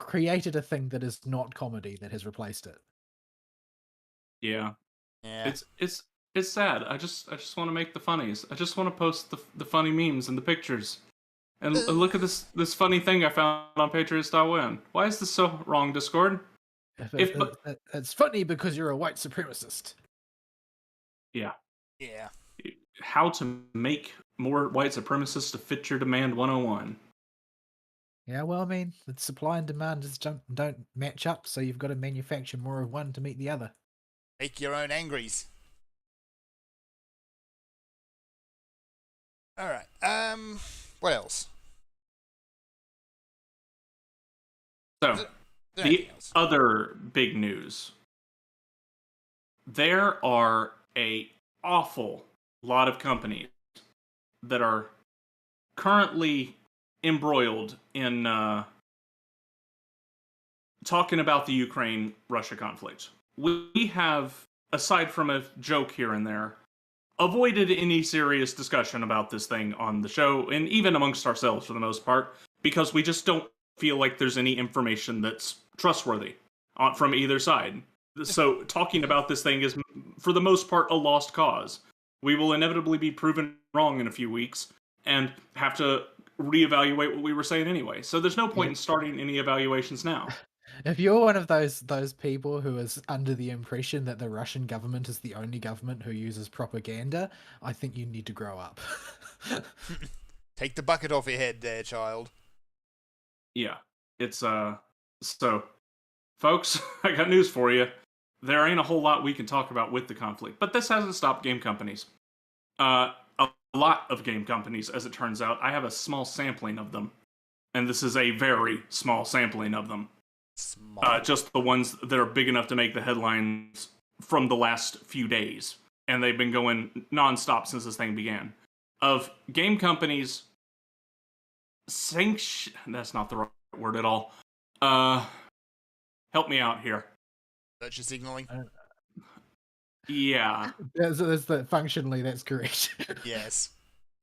created a thing that is not comedy that has replaced it. Yeah. Yeah. It's sad. I just want to make the funnies. I just want to post the funny memes and the pictures. And look at this funny thing I found on Patriots.win. Why is this so wrong, Discord? It's funny because you're a white supremacist. Yeah. Yeah. How to make more white supremacists to fit your demand 101. Yeah, well, I mean, the supply and demand just don't match up, so you've got to manufacture more of one to meet the other. Make your own angries. All right. What else? So, the other big news. There are a awful lot of companies that are currently embroiled in talking about the Ukraine-Russia conflict. We have, aside from a joke here and there, avoided any serious discussion about this thing on the show, and even amongst ourselves for the most part, because we just don't feel like there's any information that's trustworthy from either side. So talking about this thing is, for the most part, a lost cause. We will inevitably be proven wrong in a few weeks and have to reevaluate what we were saying anyway. So there's no point in starting any evaluations now. If you're one of those people who is under the impression that the Russian government is the only government who uses propaganda, I think you need to grow up. Take the bucket off your head there, child. Yeah. It's so folks, I got news for you. There ain't a whole lot we can talk about with the conflict, but this hasn't stopped game companies. A lot of game companies, as it turns out. I have a small sampling of them, and this is a very small sampling of them. Just the ones that are big enough to make the headlines from the last few days, and they've been going nonstop since this thing began. Of game companies, that's not the right word at all. Help me out here. Virtue signaling. Yeah. Functionally, that's correct. Yes.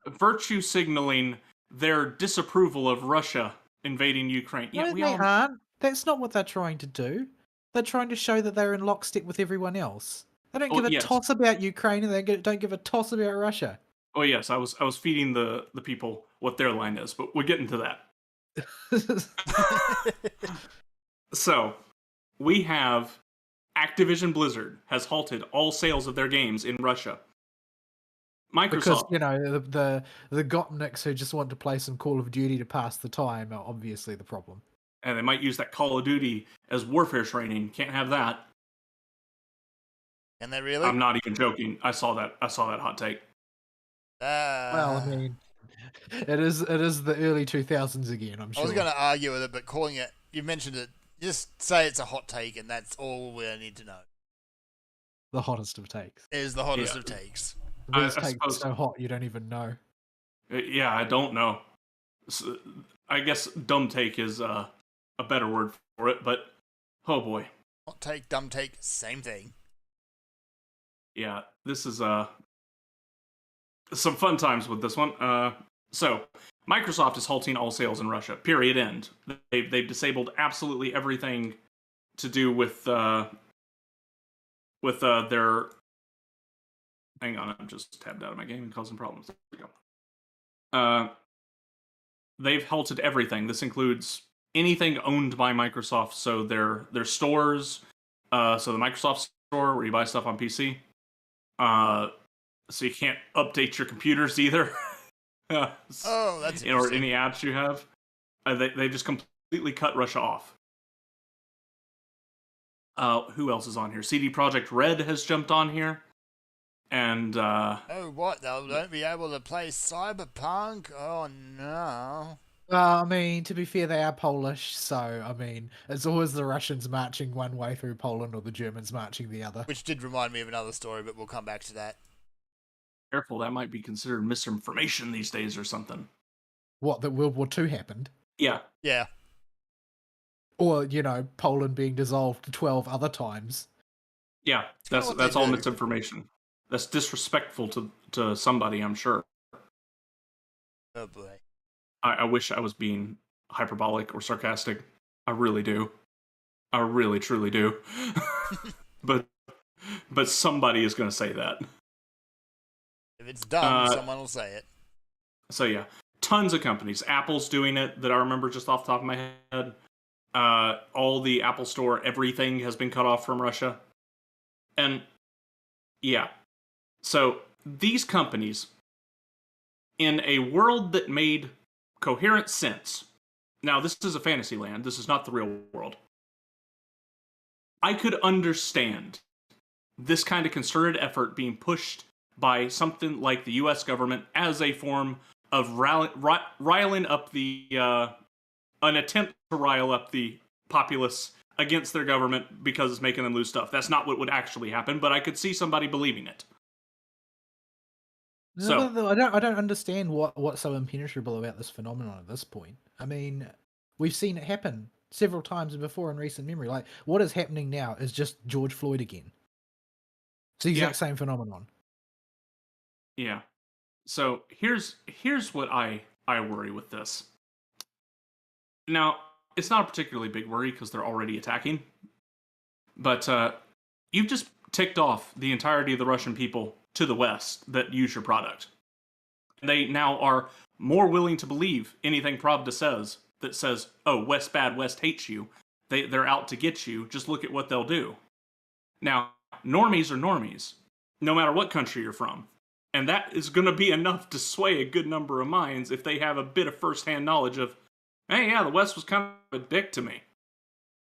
Virtue signaling their disapproval of Russia invading Ukraine. No, Yeah, they aren't. That's not what they're trying to do. They're trying to show that they're in lockstep with everyone else. They don't give a toss about Ukraine, and they don't give a toss about Russia. Oh yes, I was feeding the people what their line is, but we're getting to that. So, we have Activision Blizzard has halted all sales of their games in Russia. Microsoft, because the Gopniks who just want to play some Call of Duty to pass the time are obviously the problem. And they might use that Call of Duty as warfare training. Can't have that. Can they really? I'm not even joking. I saw that hot take. Well, I mean, it is the early 2000s again, I'm sure. I was going to argue with it, but calling it, you mentioned it, just say it's a hot take, and that's all we need to know. The hottest of takes. It is the hottest of takes. These takes are so hot you don't even know. Yeah, I don't know. So, I guess dumb take is a better word for it, but oh boy. Hot take, dumb take, same thing. Yeah, this is some fun times with this one. So Microsoft is halting all sales in Russia. Period. End. They've disabled absolutely everything to do with their. Hang on, I'm just tabbed out of my game and causing problems. There we go. They've halted everything. This includes anything owned by Microsoft. So their stores. So the Microsoft store where you buy stuff on PC. So you can't update your computers either. Oh, that's or any apps you have. They just completely cut Russia off. Who else is on here? CD Projekt Red has jumped on here. And oh, what? They won't be able to play Cyberpunk? Oh no. I mean, to be fair, they are Polish, so I mean, it's always the Russians marching one way through Poland or the Germans marching the other. Which did remind me of another story, but we'll come back to that. Careful, that might be considered misinformation these days or something. What, that World War II happened? Yeah. Yeah. Or, you know, Poland being dissolved 12 other times. Yeah, that's all misinformation. That's disrespectful to somebody, I'm sure. Oh boy. I wish I was being hyperbolic or sarcastic. I really do. I really, truly do. but somebody is going to say that. If it's done, someone will say it. So yeah, tons of companies. Apple's doing it that I remember just off the top of my head. All the Apple Store, everything has been cut off from Russia. And yeah, so these companies, in a world that made coherent sense. Now, this is a fantasy land. This is not the real world. I could understand this kind of concerted effort being pushed by something like the U.S. government as a form of riling up an attempt to rile up the populace against their government because it's making them lose stuff. That's not what would actually happen, but I could see somebody believing it. No, I don't understand what's so impenetrable about this phenomenon at this point. I mean, we've seen it happen several times before in recent memory. Like, what is happening now is just George Floyd again. It's the exact same phenomenon. Yeah. So here's what I worry with this. Now, it's not a particularly big worry because they're already attacking. But you've just ticked off the entirety of the Russian people to the West that use your product. They now are more willing to believe anything Pravda says that says, oh, West bad, West hates you. They're out to get you. Just look at what they'll do. Now, normies are normies, no matter what country you're from. And that is going to be enough to sway a good number of minds if they have a bit of first-hand knowledge of, hey, yeah, the West was kind of a dick to me.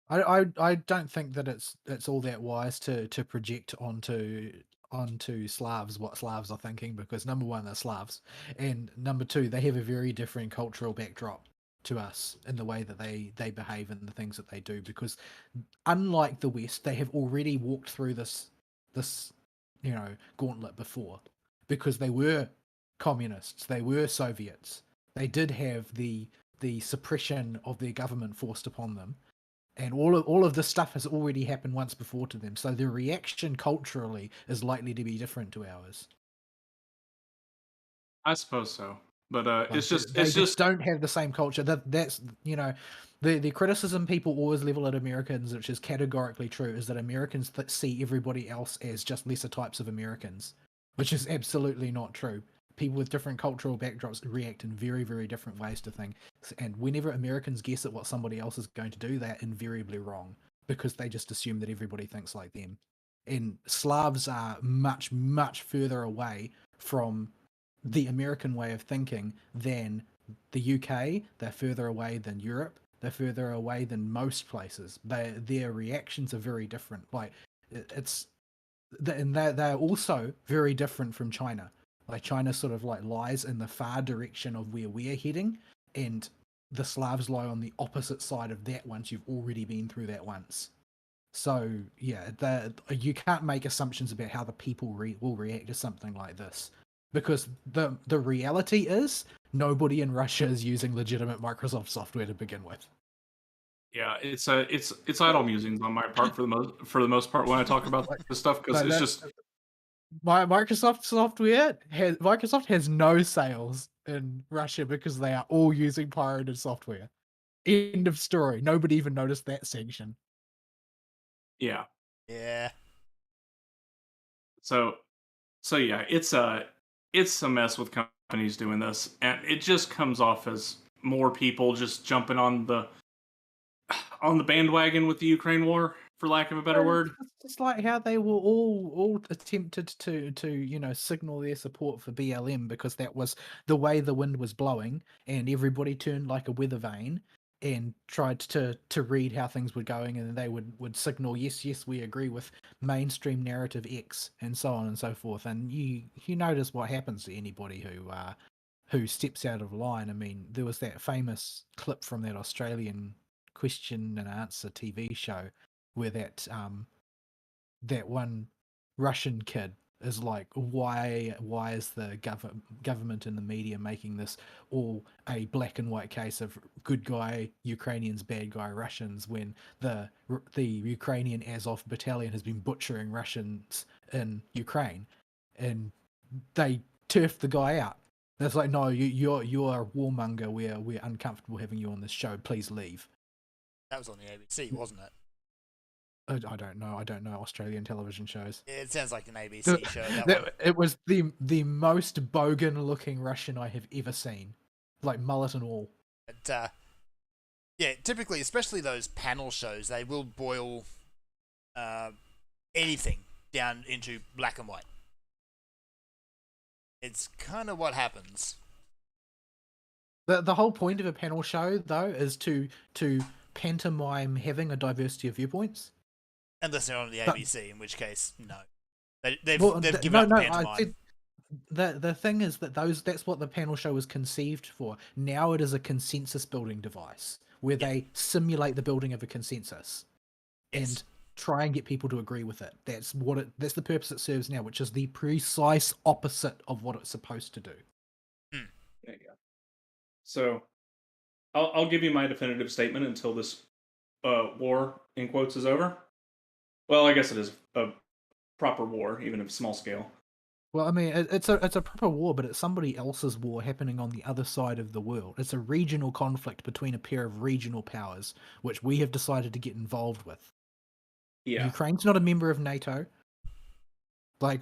I don't think that it's all that wise to project onto Slavs what Slavs are thinking, because number one, they're Slavs, and number two, they have a very different cultural backdrop to us in the way that they behave and the things that they do, because unlike the West, they have already walked through this gauntlet before, because they were communists, they were Soviets, they did have the suppression of their government forced upon them. And all of this stuff has already happened once before to them, so their reaction culturally is likely to be different to ours. I suppose so, but Like, it's just don't have the same culture. That's the criticism people always level at Americans, which is categorically true, is that Americans see everybody else as just lesser types of Americans, which is absolutely not true. People with different cultural backdrops react in very, very different ways to things. And whenever Americans guess at what somebody else is going to do, they're invariably wrong, because they just assume that everybody thinks like them. And Slavs are much, much further away from the American way of thinking than the UK. They're further away than Europe. They're further away than most places. Their reactions are very different. Like, and they're also very different from China. Like, China sort of like lies in the far direction of where we're heading, and the Slavs lie on the opposite side of that once you've already been through that once. So yeah, you can't make assumptions about how the people will react to something like this, because the reality is nobody in Russia is using legitimate Microsoft software to begin with. Yeah, it's idle musings on my part for the most part when I talk about this stuff, because it's just Microsoft has no sales in Russia because they are all using pirated software. End of story. Nobody even noticed that sanction. Yeah. Yeah. So yeah, it's a mess with companies doing this, and it just comes off as more people just jumping on the bandwagon with the Ukraine war, for lack of a better word. It's just like how they were all attempted to signal their support for BLM because that was the way the wind was blowing, and everybody turned like a weather vane and tried to read how things were going, and then they would signal yes we agree with mainstream narrative X and so on and so forth. And you notice what happens to anybody who steps out of line. I mean, there was that famous clip from that Australian question and answer TV show where that one Russian kid is like, why is the government and the media making this all a black and white case of good guy Ukrainians, bad guy Russians, when the Ukrainian Azov battalion has been butchering Russians in Ukraine, and they turf the guy out. That's like, no, you're a warmonger. We're uncomfortable having you on this show. Please leave. That was on the ABC, wasn't it? I don't know. I don't know Australian television shows. Yeah, it sounds like an ABC show. That one. It was the most bogan looking Russian I have ever seen, like mullet and all. But, yeah, typically, especially those panel shows, they will boil anything down into black and white. It's kind of what happens. The whole point of a panel show, though, is to pantomime having a diversity of viewpoints. Unless they're on the ABC, in which case, no. They've given up no, pantomime. The thing is that that's what the panel show was conceived for. Now it is a consensus building device where they simulate the building of a consensus and try and get people to agree with it. That's the purpose it serves now, which is the precise opposite of what it's supposed to do. There you go. So I'll give you my definitive statement until this war in quotes is over. Well, I guess it is a proper war, even if small scale. Well, I mean, it's a proper war, but it's somebody else's war happening on the other side of the world. It's a regional conflict between a pair of regional powers, which we have decided to get involved with. Yeah. Ukraine's not a member of NATO. Like,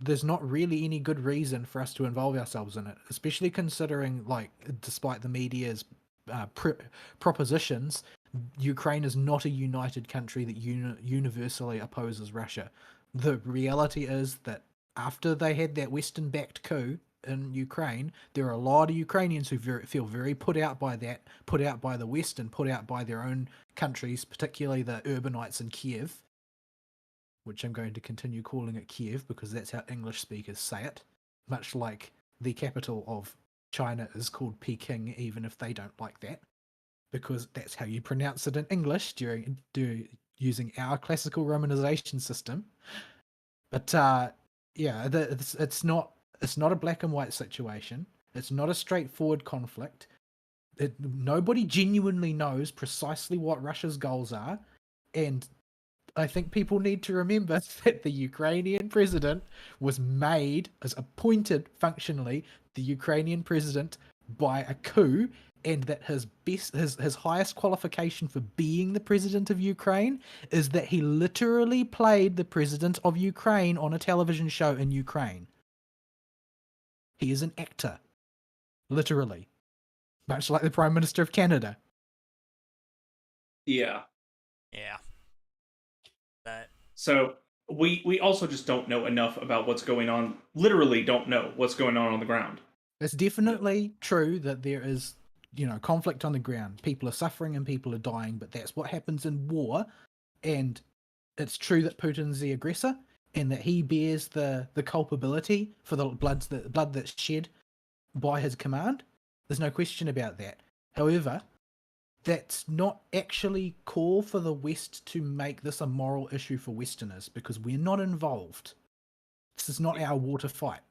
there's not really any good reason for us to involve ourselves in it, especially considering, like, despite the media's propositions, Ukraine is not a united country that universally opposes Russia. The reality is that after they had that Western-backed coup in Ukraine, there are a lot of Ukrainians who feel very put out by that, put out by the West, and put out by their own countries, particularly the urbanites in Kiev, which I'm going to continue calling it Kiev because that's how English speakers say it, much like the capital of China is called Peking, even if they don't like that, because that's how you pronounce it in English using our classical romanization system. But yeah, it's not a black and white situation. It's not a straightforward conflict. Nobody genuinely knows precisely what Russia's goals are, and I think people need to remember that the Ukrainian president was appointed functionally the Ukrainian president by a coup, and that his highest qualification for being the president of Ukraine is that he literally played the president of Ukraine on a television show in Ukraine. He is an actor. Literally. Much like the Prime Minister of Canada. Yeah. Yeah. So we also just don't know enough about what's going on. Literally don't know what's going on the ground. It's definitely true that there is, conflict on the ground. People are suffering and people are dying, but that's what happens in war. And it's true that Putin's the aggressor and that he bears the culpability for the blood that's shed by his command. There's no question about that. However, that's not actually call for the West to make this a moral issue for Westerners, because we're not involved. This is not our war to fight.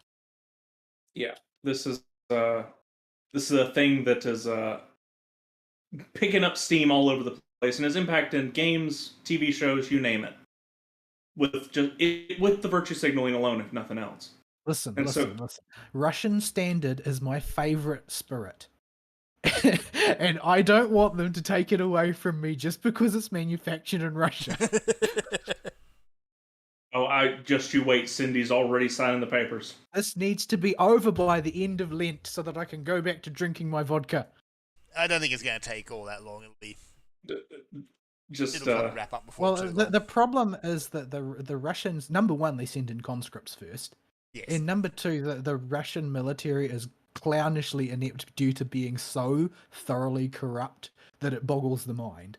Yeah, this is a thing that is picking up steam all over the place and has impact in games, TV shows, you name it. with with the virtue signaling alone, if nothing else. Listen, And so- listen. Russian standard is my favorite spirit. And I don't want them to take it away from me just because it's manufactured in Russia. Oh, you wait. Cindy's already signing the papers. This needs to be over by the end of Lent so that I can go back to drinking my vodka. I don't think it's going to take all that long. It'll Just kind of wrap up before Well, too long. the problem is that the Russians, number one, they send in conscripts first. Yes. And number two, the Russian military is clownishly inept due to being so thoroughly corrupt that it boggles the mind.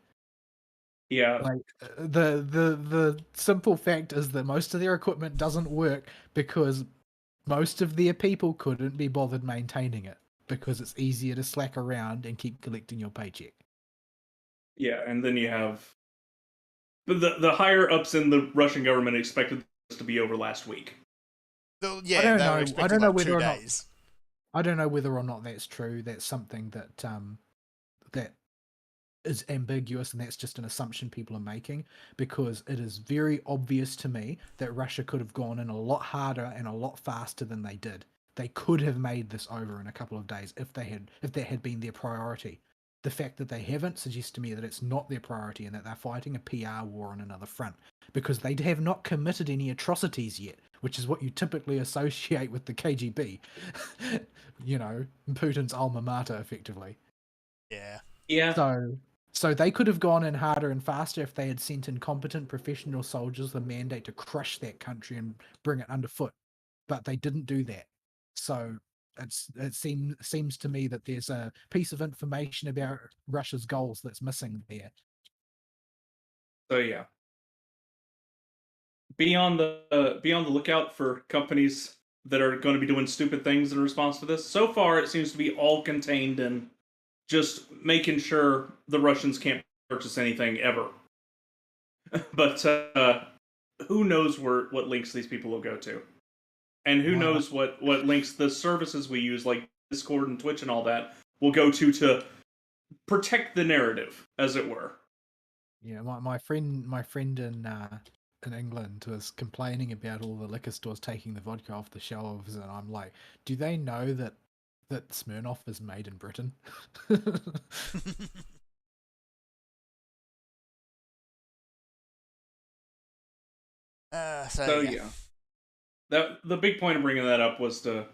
yeah, Like the simple fact is that most of their equipment doesn't work because most of their people couldn't be bothered maintaining it because it's easier to slack around and keep collecting your paycheck. yeah, and then you have the higher ups in the Russian government expected this to be over last week. So, yeah, I don't they were know. expecting I don't know like whether 2 or not- days. I don't know whether or not that's true. That's something that that is ambiguous, and that's just an assumption people are making because it is very obvious to me that Russia could have gone in a lot harder and a lot faster than they did. They could have made this over in a couple of days if that had been their priority. The fact that they haven't suggests to me that it's not their priority and that they're fighting a PR war on another front because they have not committed any atrocities yet, which is what you typically associate with the KGB. You know, Putin's alma mater, effectively. Yeah. Yeah, So they could have gone in harder and faster if they had sent in competent professional soldiers with a mandate to crush that country and bring it underfoot. But they didn't do that. So it seems to me that there's a piece of information about Russia's goals that's missing there. so yeah. Be on the lookout for companies that are going to be doing stupid things in response to this. So far, it seems to be all contained in just making sure the Russians can't purchase anything ever. But who knows what links these people will go to, and who Wow. knows what links the services we use like Discord and Twitch and all that will go to protect the narrative, as it were. Yeah, my friend in England was complaining about all the liquor stores taking the vodka off the shelves, and I'm like, do they know that Smirnoff is made in Britain? So yeah, the big point of bringing that up was to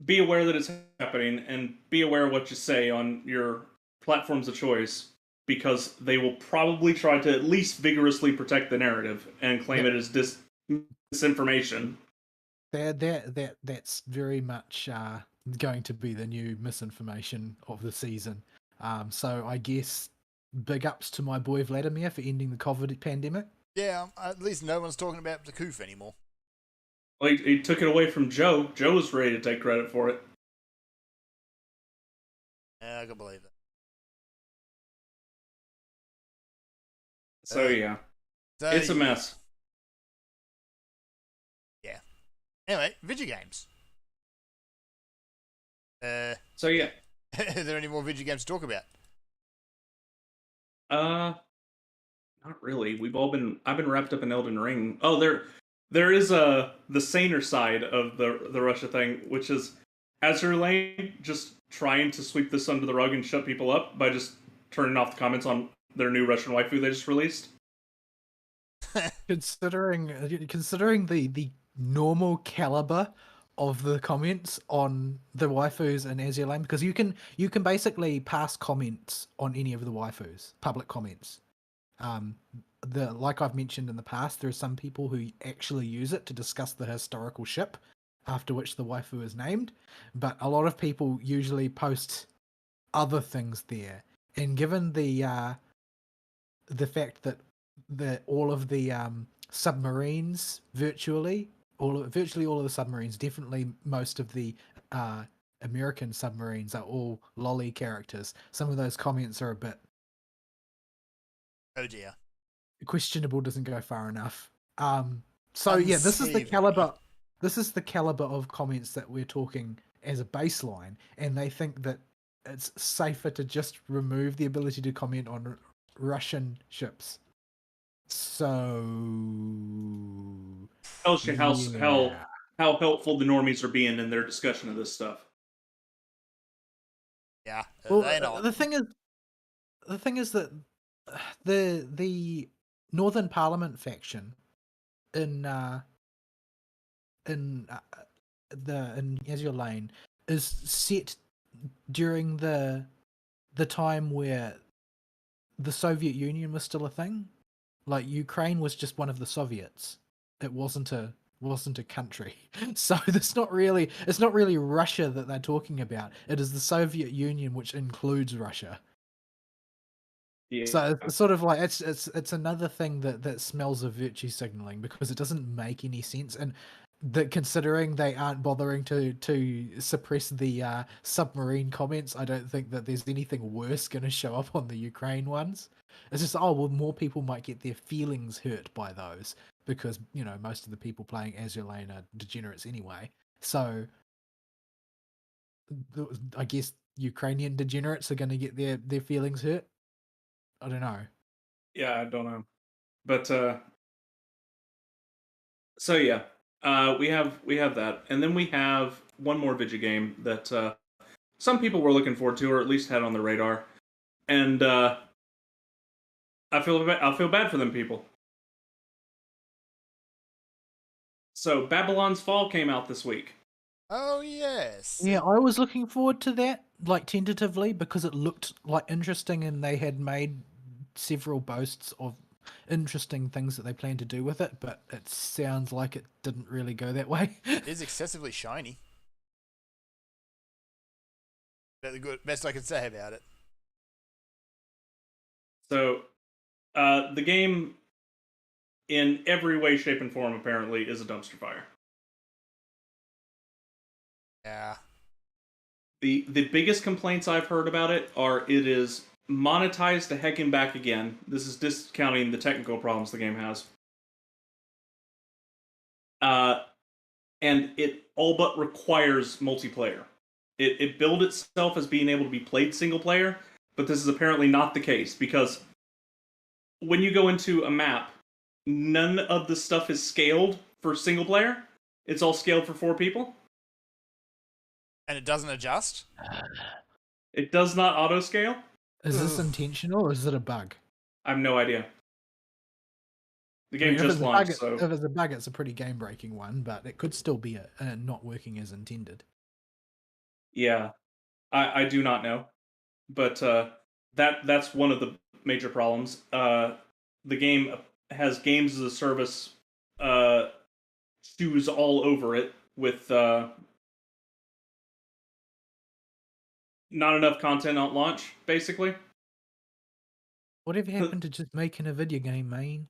be aware that it's happening and be aware of what you say on your platforms of choice, because they will probably try to at least vigorously protect the narrative and claim it as disinformation. That's very much going to be the new misinformation of the season. So I guess big ups to my boy Vladimir for ending the COVID pandemic. Yeah, at least no one's talking about the Koof anymore. Well, he took it away from Joe. Joe was ready to take credit for it. Yeah, I can believe that. So yeah, So, it's a mess. Yeah. Anyway, video games. So yeah, Are there any more video games to talk about? not really. I've been wrapped up in Elden Ring. Oh, there is the saner side of the Russia thing, which is Azur Lane just trying to sweep this under the rug and shut people up by just turning off the comments on their new Russian waifu they just released. Considering the normal caliber of the comments on the waifus in Azure Lane, because you can basically pass comments on any of the waifus, public comments. Like I've mentioned in the past, there are some people who actually use it to discuss the historical ship after which the waifu is named, but a lot of people usually post other things there. And given the fact that all of the submarines, virtually all of the submarines, definitely most of the American submarines are all lolly characters. Some of those comments are a bit Oh dear. questionable, doesn't go far enough. So yeah, this is the caliber. This is the caliber of comments that we're talking as a baseline, and they think that it's safer to just remove the ability to comment on Russian ships So Tells you yeah. how helpful the normies are being in their discussion of this stuff. Yeah, Well, they're not. the thing is that the Northern Parliament faction in in Azure Lane is set during the time where the Soviet Union was still a thing. Like Ukraine was just one of the Soviets. It wasn't a country. So it's not really Russia that they're talking about. It is the Soviet Union, which includes Russia. Yeah. So it's sort of like it's another thing that smells of virtue signaling because it doesn't make any sense, and that considering they aren't bothering to suppress the submarine comments, I don't think that there's anything worse going to show up on the Ukraine ones. It's just well, more people might get their feelings hurt by those because most of the people playing Azure Lane are degenerates anyway. So I guess Ukrainian degenerates are going to get their feelings hurt. I don't know. Yeah, I don't know. But so yeah. We have that. And then we have one more video game that some people were looking forward to or at least had on the radar. And I feel bad for them people. So Babylon's Fall came out this week. Oh yes. Yeah, I was looking forward to that, like tentatively, because it looked like interesting and they had made several boasts of interesting things that they planned to do with it, but it sounds like it didn't really go that way. It is excessively shiny. That's the good best I can say about it. So the game in every way, shape, and form apparently is a dumpster fire. Yeah. The biggest complaints I've heard about it are it is monetized to heck and back again. This is discounting the technical problems the game has. And it all but requires multiplayer. It billed itself as being able to be played single player, but this is apparently not the case because when you go into a map, none of the stuff is scaled for single player. It's all scaled for 4 people. And it doesn't adjust? It does not auto scale. Is this Ugh. intentional or is it a bug? I have no idea. The I game mean, if just it's a launched, bug, so if it's a bug, it's a pretty game-breaking one, but it could still be not working as intended. yeah, I do not know, but that's one of the major problems. The game has games as a service shoes all over it with not enough content at launch, basically. Whatever happened to just making a video game, man?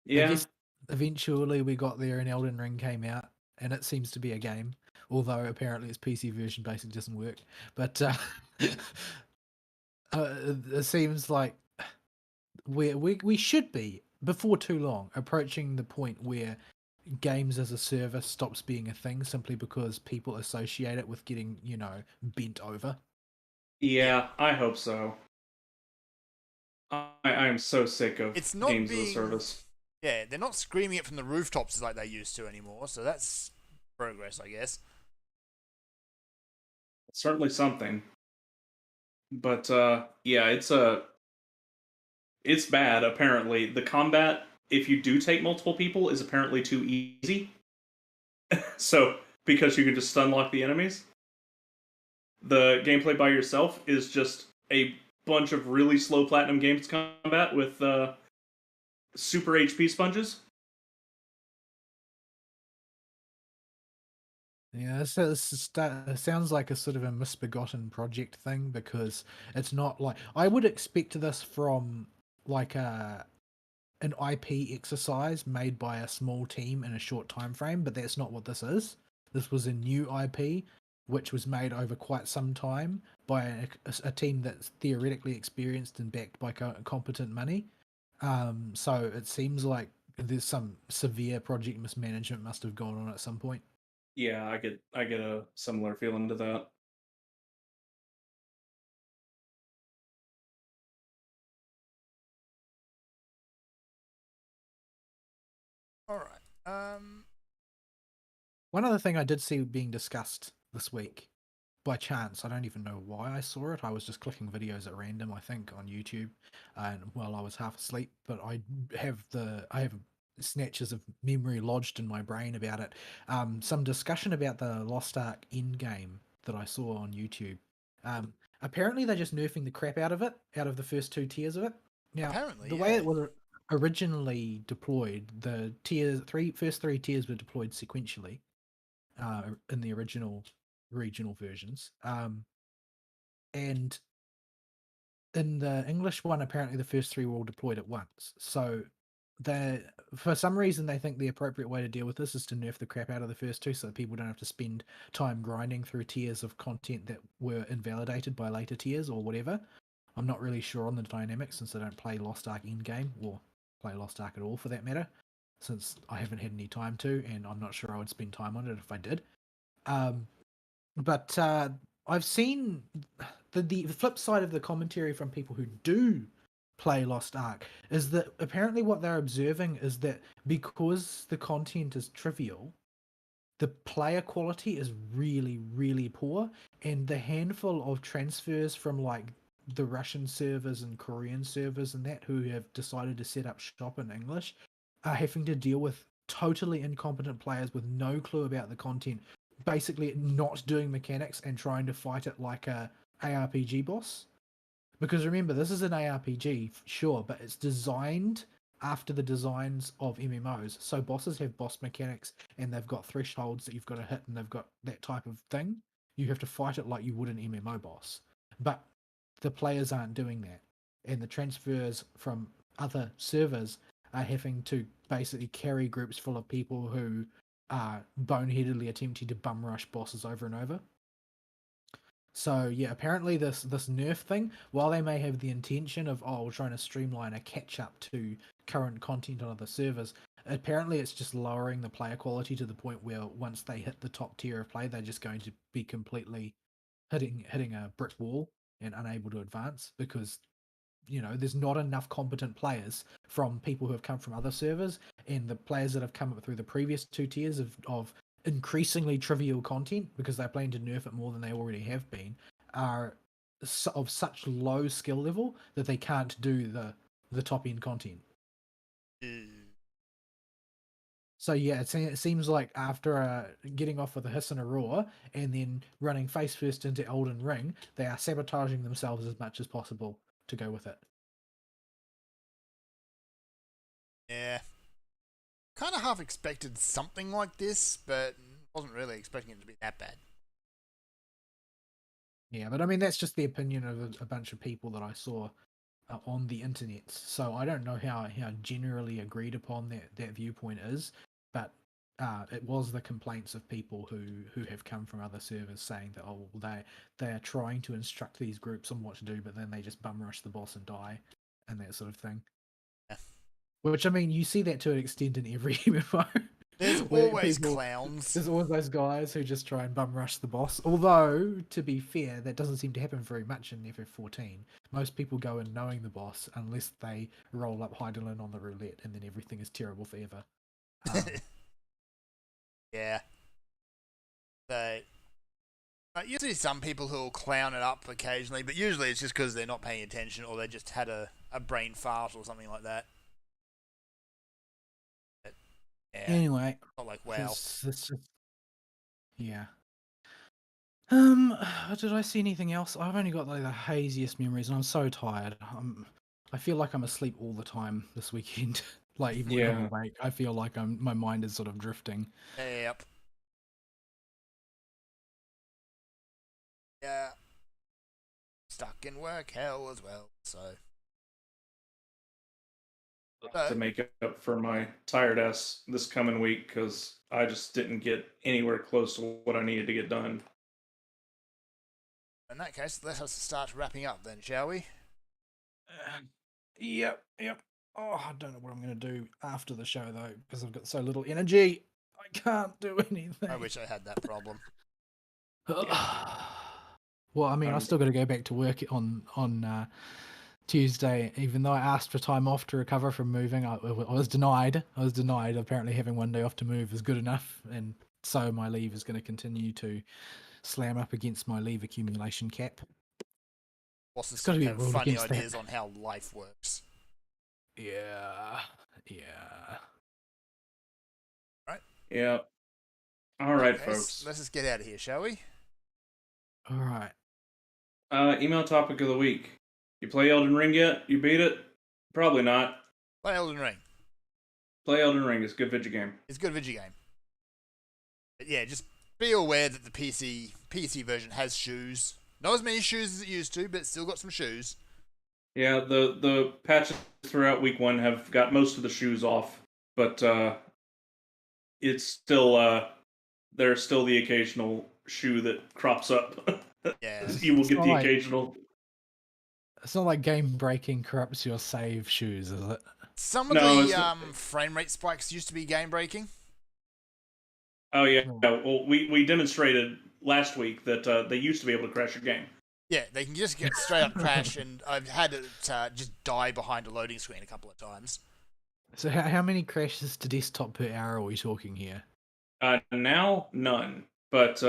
I Yeah, guess eventually we got there and Elden Ring came out, and it seems to be a game, although apparently its PC version basically doesn't work. But it seems like we should be, before too long, approaching the point where games as a service stops being a thing simply because people associate it with getting, bent over. yeah, I hope so. I am so sick of It's not games as a being service. Yeah, they're not screaming it from the rooftops like they used to anymore, so that's progress, I guess. It's certainly something. But yeah, it's bad. Apparently, the combat, if you do take multiple people, is apparently too easy. So because you can just stun lock the enemies, the gameplay by yourself is just a bunch of really slow platinum games combat with super HP sponges. Yeah, it sounds like a sort of a misbegotten project thing because it's not like I would expect this from like an IP exercise made by a small team in a short time frame, but that's not what this is. This was a new IP which was made over quite some time by a team that's theoretically experienced and backed by competent money. So it seems like there's some severe project mismanagement must have gone on at some point. Yeah, I get a similar feeling to that. All right. One other thing I did see being discussed this week, by chance, I don't even know why I saw it. I was just clicking videos at random, I think, on YouTube, and while I was half asleep. But I have snatches of memory lodged in my brain about it. Some discussion about the Lost Ark endgame that I saw on YouTube. Apparently, they're just nerfing the crap out of it, out of the first 2 tiers of it. Now, Apparently, the way yeah. it was originally deployed, the first 3 tiers were deployed sequentially in the original regional versions. And in the English one, apparently the first 3 were all deployed at once. So for some reason, they think the appropriate way to deal with this is to nerf the crap out of the first 2 so that people don't have to spend time grinding through tiers of content that were invalidated by later tiers or whatever. I'm not really sure on the dynamics since I don't play Lost Ark endgame or play Lost Ark at all for that matter, since I haven't had any time to, and I'm not sure I would spend time on it if I did. But I've seen the flip side of the commentary from people who do play Lost Ark is that apparently what they're observing is that because the content is trivial, the player quality is really, really poor, and the handful of transfers from like the Russian servers and Korean servers and that who have decided to set up shop in English are having to deal with totally incompetent players with no clue about the content, basically not doing mechanics and trying to fight it like a ARPG boss. Because remember, this is an ARPG, sure, but it's designed after the designs of MMOs. So bosses have boss mechanics and they've got thresholds that you've got to hit and they've got that type of thing. You have to fight it like you would an MMO boss. But the players aren't doing that. And the transfers from other servers are having to basically carry groups full of people who are boneheadedly attempting to bum rush bosses over and over. So yeah, apparently this nerf thing, while they may have the intention of trying to streamline a catch up to current content on other servers, apparently it's just lowering the player quality to the point where once they hit the top tier of play, they're just going to be completely hitting a brick wall and unable to advance because there's not enough competent players from people who have come from other servers, and the players that have come up through the previous 2 tiers of increasingly trivial content because they're planning to nerf it more than they already have been are of such low skill level that they can't do the top end content. So yeah, it seems like after getting off with a hiss and a roar and then running face first into Elden Ring, they are sabotaging themselves as much as possible to go with it. Yeah. Kind of half expected something like this, but wasn't really expecting it to be that bad. Yeah, but I mean, that's just the opinion of a bunch of people that I saw on the internet. So I don't know how generally agreed upon that viewpoint is, but it was the complaints of people who have come from other servers saying that they are trying to instruct these groups on what to do, but then they just bum rush the boss and die, and that sort of thing. Yeah. Which, I mean, you see that to an extent in every MMO. There's always clowns. There's always those guys who just try and bum rush the boss. Although, to be fair, that doesn't seem to happen very much in FF14. Most people go in knowing the boss unless they roll up Heidelin on the roulette and then everything is terrible forever. Yeah. So, you see some people who will clown it up occasionally, but usually it's just because they're not paying attention or they just had a brain fart or something like that. But, yeah. Anyway. Not like, wow. Yeah. Did I see anything else? I've only got like the haziest memories and I'm so tired. I feel like I'm asleep all the time this weekend. Like even when I'm awake, I feel like my mind is sort of drifting. Yep. Yeah. Stuck in work hell as well, so. To make up for my tired ass this coming week because I just didn't get anywhere close to what I needed to get done. In that case, let us start wrapping up then, shall we? Yep. Oh, I don't know what I'm going to do after the show though because I've got so little energy. I can't do anything. I wish I had that problem. Well, I mean, I've still got to go back to work on Tuesday, even though I asked for time off to recover from moving, I was denied. I was denied. Apparently, having one day off to move is good enough, and so my leave is going to continue to slam up against my leave accumulation cap. Bosses gotta be have ruled funny against that. ideas on how life works. Yeah. Yeah. All right, Okay, folks. let's just get out of here, shall we? All right. Email topic of the week. You play Elden Ring yet? You beat it? Probably not. Play Elden Ring. Play Elden Ring. It's a good video game. It's a good video game. But yeah, just be aware that the PC version has shoes. Not as many shoes as it used to, but it's still got some shoes. Yeah, the patches throughout week 1 have got most of the shoes off, but it's still there's still the occasional shoe that crops up. Yeah. You will It's get not the like- occasional. It's not like game breaking corrupts your save shoes, is it? Some of No, the it's not- frame rate spikes used to be game breaking. Oh yeah, Hmm. well we demonstrated last week that they used to be able to crash your game. Yeah, they can just get straight up crash, and I've had it just die behind a loading screen a couple of times. So how many crashes to desktop per hour are we talking here? Now none, but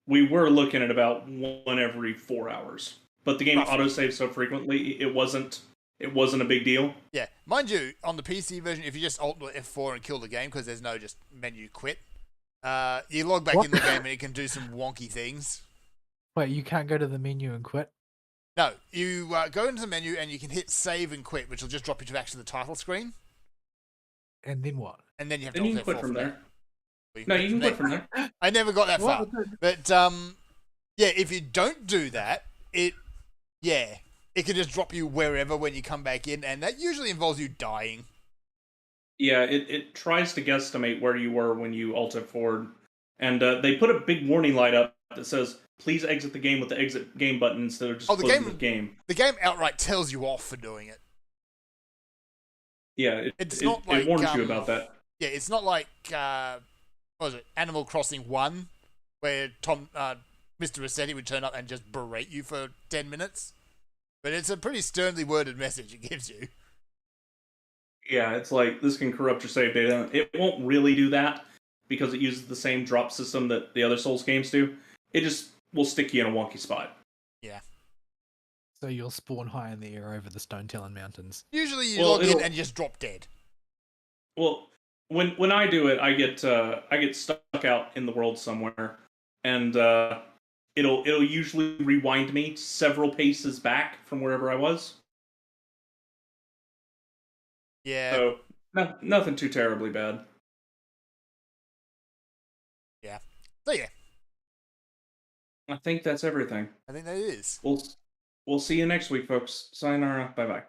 we were looking at about 1 every 4 hours. But the game Roughly. autosaves so frequently, it wasn't a big deal. Yeah, mind you, on the PC version, if you just Alt F4 and kill the game because there's no just menu quit, you log back What? in the game and it can do some wonky things. Wait, you can't go to the menu and quit? No, you go into the menu and you can hit save and quit, which will just drop you back to the title screen, And then what? and then you have Then to you can Alt quit F4 from there. Or No, you can quit from there. I never got that far. What? But yeah, if you don't do that, it can just drop you wherever when you come back in, and that usually involves you dying. Yeah, it tries to guesstimate where you were when you ulted forward. And they put a big warning light up that says, please exit the game with the exit game button instead of just Oh, the closing game- the game. The game outright tells you off for doing it. Yeah, It's not it like, warns you about that. Yeah, it's not like what was it, Animal Crossing 1, where Mr. Rossetti would turn up and just berate you for 10 minutes. But it's a pretty sternly worded message it gives you. Yeah, it's like, this can corrupt your save data. It won't really do that, because it uses the same drop system that the other Souls games do. It just will stick you in a wonky spot. So you'll spawn high in the air over the Stone Talon Mountains. Usually you Well, log in it'll- and you just drop dead. Well, when I do it, I get stuck out in the world somewhere, and it'll usually rewind me several paces back from wherever I was. Yeah. So nothing too terribly bad. So yeah, I think that's everything. I think that is. We'll see you next week, folks. Sayonara. Bye bye.